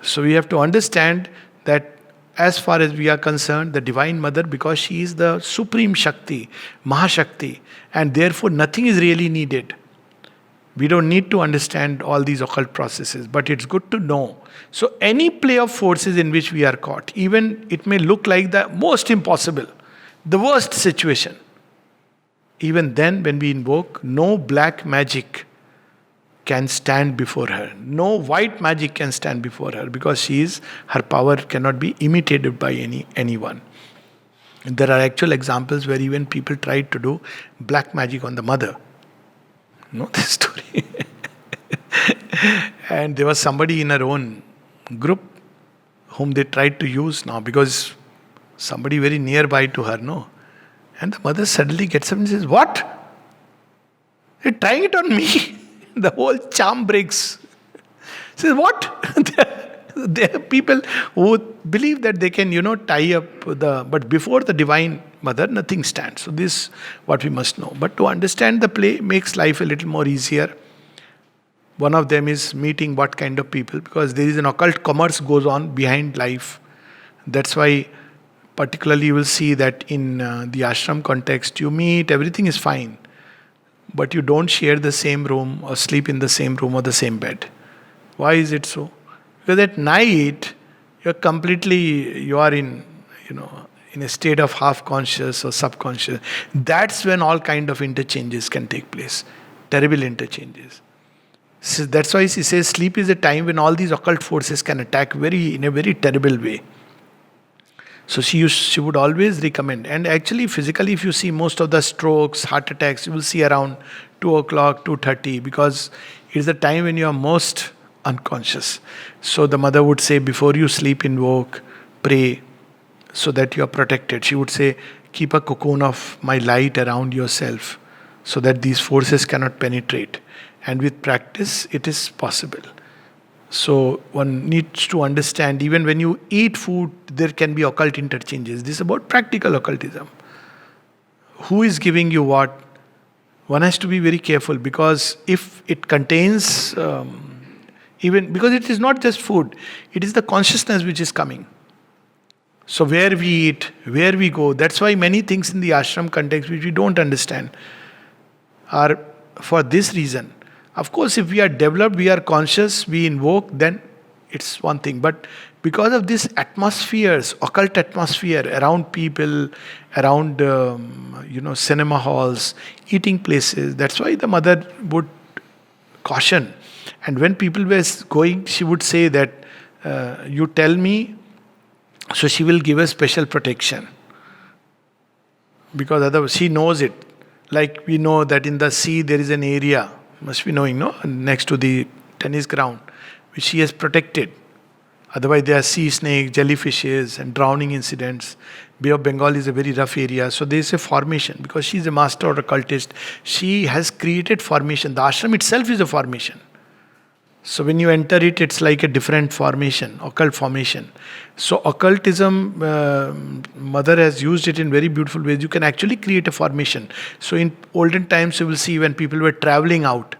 So we have to understand that as far as we are concerned, the Divine Mother, because she is the Supreme Shakti, Mahashakti, and therefore nothing is really needed. We don't need to understand all these occult processes, but it's good to know. So any play of forces in which we are caught, even it may look like the most impossible, the worst situation, even then when we invoke, no black magic can stand before her. No white magic can stand before her, because her power cannot be imitated by anyone. And there are actual examples where even people tried to do black magic on the mother. Know this story? And there was somebody in her own group whom they tried to use now, because somebody very nearby to her, no? And the mother suddenly gets up and says, "What? You're trying it on me?" The whole charm breaks. Says, what? There are people who believe that they can, tie up but before the Divine Mother, nothing stands. So this is what we must know. But to understand the play makes life a little more easier. One of them is meeting what kind of people, because there is an occult commerce goes on behind life. That's why particularly you will see that in the ashram context, you meet, everything is fine. But you don't share the same room or sleep in the same room or the same bed. Why is it so? Because at night, you are in a state of half conscious or subconscious. That's when all kind of interchanges can take place. Terrible interchanges. So that's why she says sleep is a time when all these occult forces can attack in a very terrible way. So she would always recommend. And actually, physically, if you see most of the strokes, heart attacks, you will see around 2 o'clock, 2:30, because it's the time when you are most unconscious. So the mother would say, before you sleep, invoke, pray, so that you are protected. She would say, keep a cocoon of my light around yourself, so that these forces cannot penetrate. And with practice, it is possible. So one needs to understand, even when you eat food, there can be occult interchanges. This is about practical occultism. Who is giving you what? One has to be very careful, because if it contains, because it is not just food, it is the consciousness which is coming. So where we eat, where we go, that's why many things in the ashram context which we don't understand are for this reason. Of course, if we are developed, we are conscious, we invoke, then it's one thing. But because of this atmospheres, occult atmosphere around people, around cinema halls, eating places, that's why the mother would caution. And when people were going, she would say that, you tell me, so she will give a special protection. Because otherwise, she knows it. Like we know that in the sea there is an area, must be knowing, no? Next to the tennis ground, which she has protected. Otherwise, there are sea snakes, jellyfishes, and drowning incidents. Bay of Bengal is a very rough area. So there is a formation. Because she is a master or occultist, she has created formation. The ashram itself is a formation. So when you enter it, it's like a different formation, occult formation. So occultism, Mother has used it in very beautiful ways. You can actually create a formation. So in olden times, you will see when people were traveling out.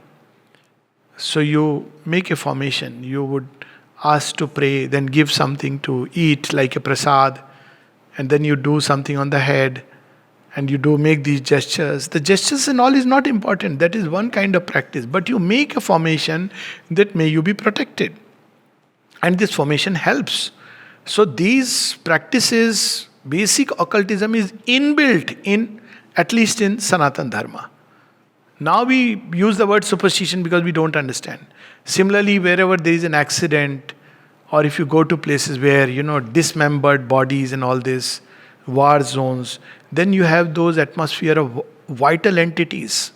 So you make a formation. You would ask to pray, then give something to eat, like a prasad. And then you do something on the head. and you do make these gestures. The gestures and all is not important. That is one kind of practice. But you make a formation that may you be protected. And this formation helps. So these practices, basic occultism is inbuilt in, at least in Sanatan Dharma. Now we use the word superstition because we don't understand. Similarly, wherever there is an accident, or if you go to places where, dismembered bodies and all this, war zones, then you have those atmosphere of vital entities.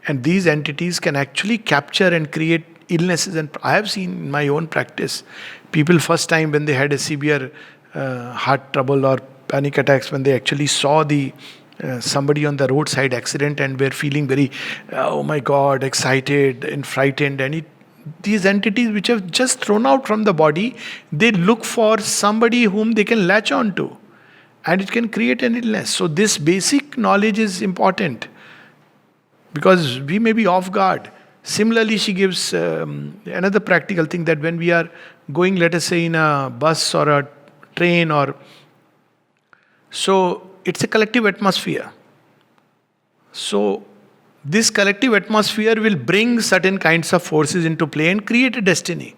And these entities can actually capture and create illnesses. And I have seen in my own practice, people first time when they had a severe heart trouble or panic attacks, when they actually saw the somebody on the roadside accident and were feeling very, oh my God, excited and frightened. And these entities which have just thrown out from the body, they look for somebody whom they can latch on to. And it can create an illness. So this basic knowledge is important, because we may be off guard. Similarly, she gives another practical thing, that when we are going, let us say, in a bus or a train, so it's a collective atmosphere. So this collective atmosphere will bring certain kinds of forces into play and create a destiny.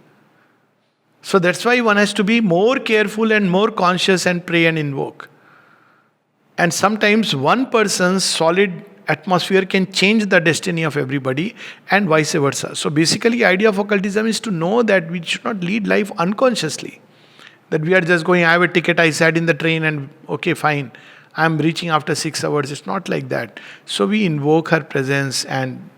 So that's why one has to be more careful and more conscious and pray and invoke. And sometimes one person's solid atmosphere can change the destiny of everybody, and vice versa. So basically, idea of occultism is to know that we should not lead life unconsciously. That we are just going, I have a ticket, I sat in the train and okay, fine, I'm reaching after 6 hours. It's not like that. So we invoke her presence and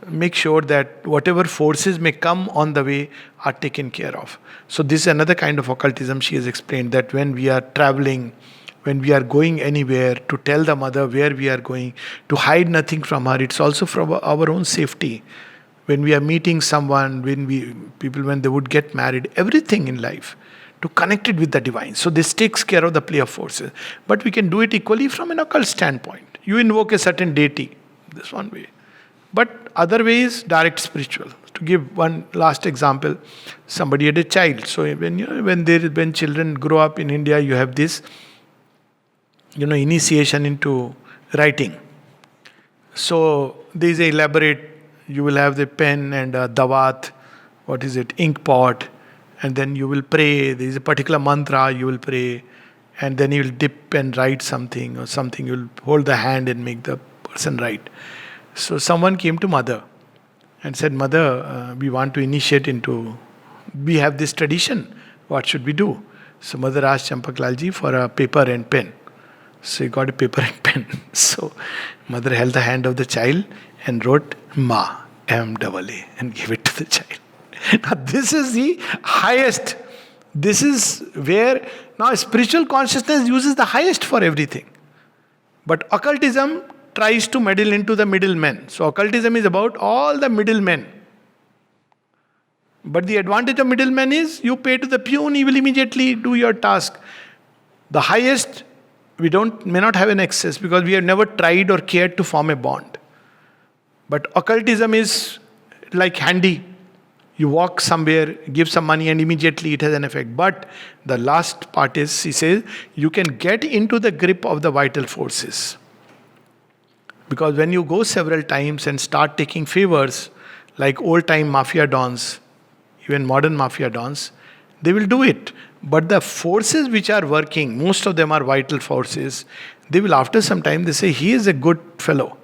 make sure that whatever forces may come on the way are taken care of. So this is another kind of occultism she has explained, that when we are traveling, when we are going anywhere, to tell the mother where we are going, to hide nothing from her. It's also for our own safety. When we are meeting someone, when they would get married, everything in life, to connect it with the divine. So this takes care of the play of forces. But we can do it equally from an occult standpoint. You invoke a certain deity, this one way. But other way is direct spiritual. To give one last example, somebody had a child. So when children grow up in India, you have this initiation into writing. So there is a elaborate, you will have the pen and a dawat, ink pot, and then you will pray. There is a particular mantra you will pray, and then you will dip and write something, or something you will hold the hand and make the person write. So someone came to mother and said, Mother, we want to initiate into, we have this tradition, what should we do? So mother asked Champaklalji for a paper and pen. So he got a paper and pen. So mother held the hand of the child and wrote Ma, M-A-A, and gave it to the child. Now this is the highest. This is where now spiritual consciousness uses the highest for everything. But occultism tries to meddle into the middlemen. So occultism is about all the middlemen. But the advantage of middlemen is you pay to the peon, he will immediately do your task. The highest, we may not have an excess because we have never tried or cared to form a bond. But occultism is like handy. You walk somewhere, give some money, and immediately it has an effect. But the last part is, he says, you can get into the grip of the vital forces. Because when you go several times and start taking favors, like old-time mafia dons, even modern mafia dons, they will do it. But the forces which are working, most of them are vital forces, they will after some time, they say, he is a good fellow.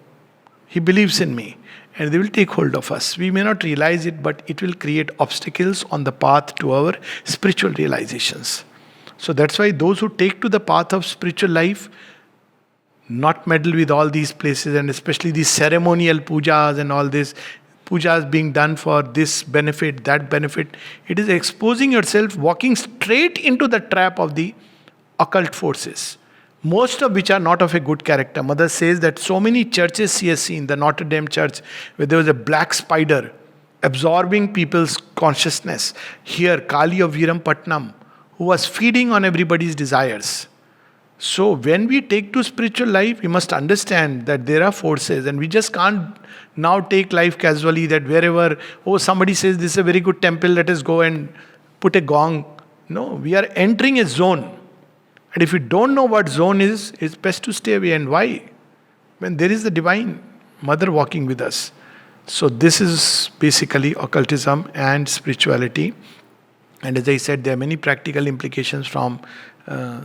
He believes in me. And they will take hold of us. We may not realize it, but it will create obstacles on the path to our spiritual realizations. So that's why those who take to the path of spiritual life, not meddle with all these places, and especially these ceremonial pujas and all this, pujas being done for this benefit, that benefit, it is exposing yourself, walking straight into the trap of the occult forces. Most of which are not of a good character. Mother says that so many churches she has seen, the Notre Dame church, where there was a black spider absorbing people's consciousness. Here, Kali of Virampatnam, who was feeding on everybody's desires. So when we take to spiritual life, we must understand that there are forces, and we just can't now take life casually, that wherever, somebody says this is a very good temple, let us go and put a gong. No, we are entering a zone. And if you don't know what zone is, it's best to stay away. And why? When there is the Divine Mother walking with us. So this is basically occultism and spirituality. And as I said, there are many practical implications from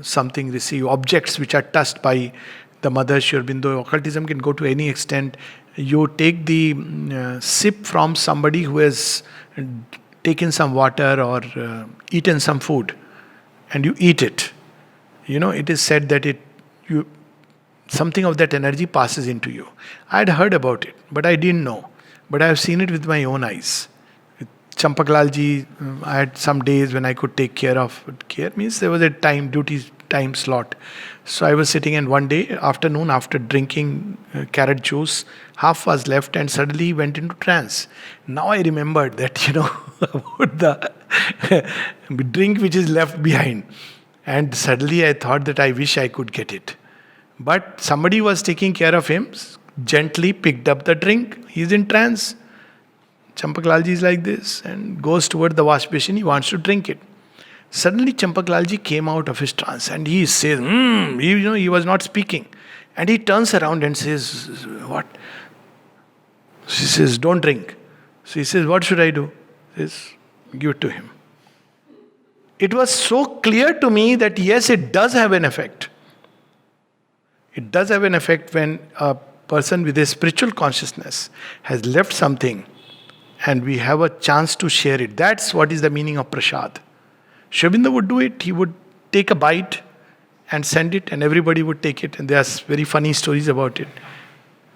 something received, objects which are touched by the Mother Sri Aurobindo. Occultism can go to any extent. You take the sip from somebody who has taken some water or eaten some food, and you eat it. It is said that something of that energy passes into you. I had heard about it, but I didn't know. But I have seen it with my own eyes. With Champaklalji, I had some days when I could take care of. Care means there was a duty time slot. So I was sitting, and one day, afternoon, after drinking carrot juice, half was left, and suddenly went into trance. Now I remembered that, about the drink which is left behind. And suddenly I thought that I wish I could get it. But somebody was taking care of him, gently picked up the drink. He's in trance. Champaklalji is like this and goes toward the wash basin. He wants to drink it. Suddenly Champaklalji came out of his trance and he says, he was not speaking. And he turns around and says, what? She says, don't drink. So he says, what should I do? He says, give it to him. It was so clear to me that yes, it does have an effect. It does have an effect when a person with a spiritual consciousness has left something and we have a chance to share it. That's what is the meaning of prasad. Sri Aurobindo would do it. He would take a bite and send it, and everybody would take it. And there's very funny stories about it.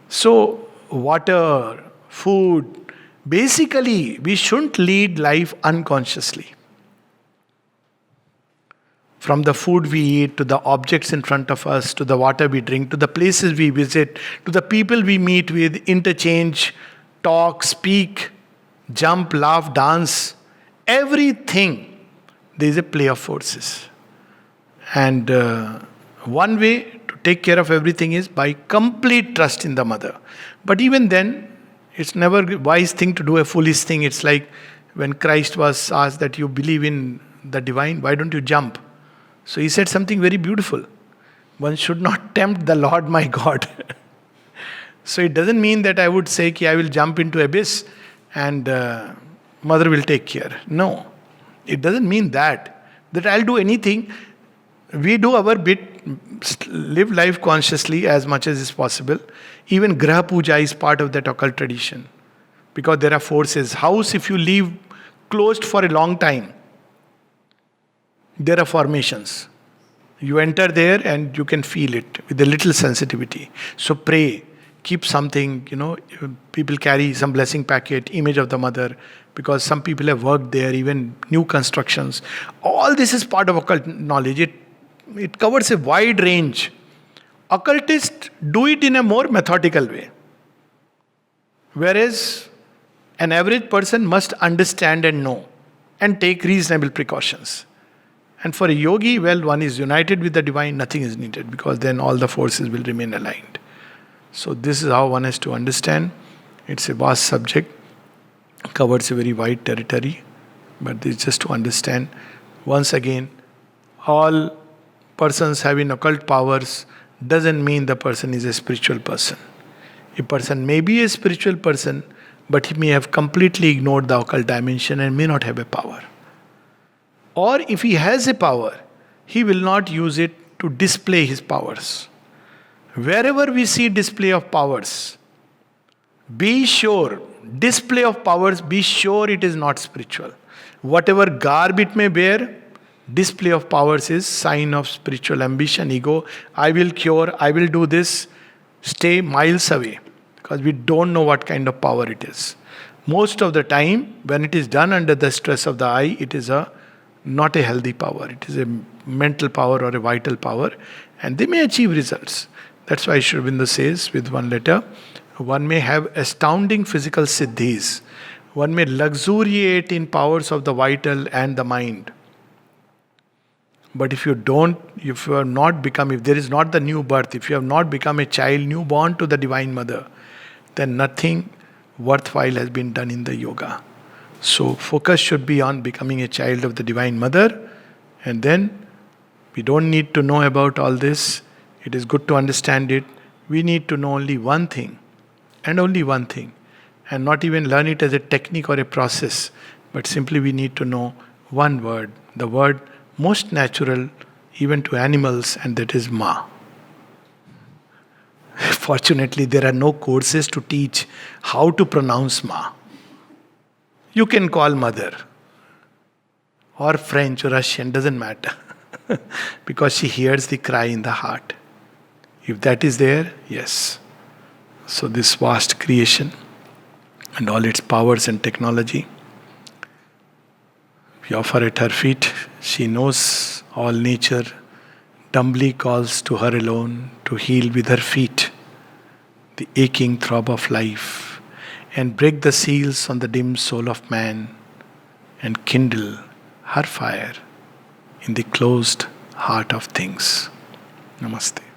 So, water, food, basically, we shouldn't lead life unconsciously. From the food we eat, to the objects in front of us, to the water we drink, to the places we visit, to the people we meet with, interchange, talk, speak, jump, laugh, dance, everything, there is a play of forces. And one way to take care of everything is by complete trust in the Mother. But even then, it's never a wise thing to do a foolish thing. It's like when Christ was asked that you believe in the divine, why don't you jump? So he said something very beautiful. One should not tempt the Lord my God. So it doesn't mean that I would say, I will jump into abyss and Mother will take care. No. It doesn't mean that I'll do anything. We do our bit, live life consciously as much as is possible. Even Graha Puja is part of that occult tradition. Because there are forces. House, if you leave closed for a long time, there are formations. You enter there and you can feel it with a little sensitivity. So pray, keep something, people carry some blessing packet, image of the Mother, because some people have worked there, even new constructions. All this is part of occult knowledge. It covers a wide range. Occultists do it in a more methodical way. Whereas an average person must understand and know and take reasonable precautions. And for a yogi, one is united with the divine, nothing is needed, because then all the forces will remain aligned. So this is how one has to understand. It's a vast subject, covers a very wide territory, but it's just to understand. Once again, all persons having occult powers doesn't mean the person is a spiritual person. A person may be a spiritual person, but he may have completely ignored the occult dimension and may not have a power. Or if he has a power, he will not use it to display his powers. Wherever we see display of powers, be sure, display of powers, be sure it is not spiritual. Whatever garb it may bear, display of powers is sign of spiritual ambition, ego. I will cure, I will do this. Stay miles away, because we don't know what kind of power it is. Most of the time, when it is done under the stress of the I, it is not a healthy power. It is a mental power or a vital power, and they may achieve results. That's why Sri Aurobindo says with one letter, one may have astounding physical siddhis. One may luxuriate in powers of the vital and the mind. But if there is not the new birth, if you have not become a child newborn to the Divine Mother, then nothing worthwhile has been done in the yoga. So focus should be on becoming a child of the Divine Mother, and then We don't need to know about all this. It is good to understand it. We need to know only one thing, and only one thing, and not even learn it as a technique or a process, but simply we need to know one word, the word most natural even to animals, and that is Ma. Fortunately, there are no courses to teach how to pronounce Ma. You can call mother, or French or Russian, doesn't matter, because she hears the cry in the heart. If that is there, yes. So, this vast creation and all its powers and technology, we offer at her feet. She knows all nature, dumbly calls to her alone to heal with her feet the aching throb of life and break the seals on the dim soul of man and kindle her fire in the closed heart of things. Namaste.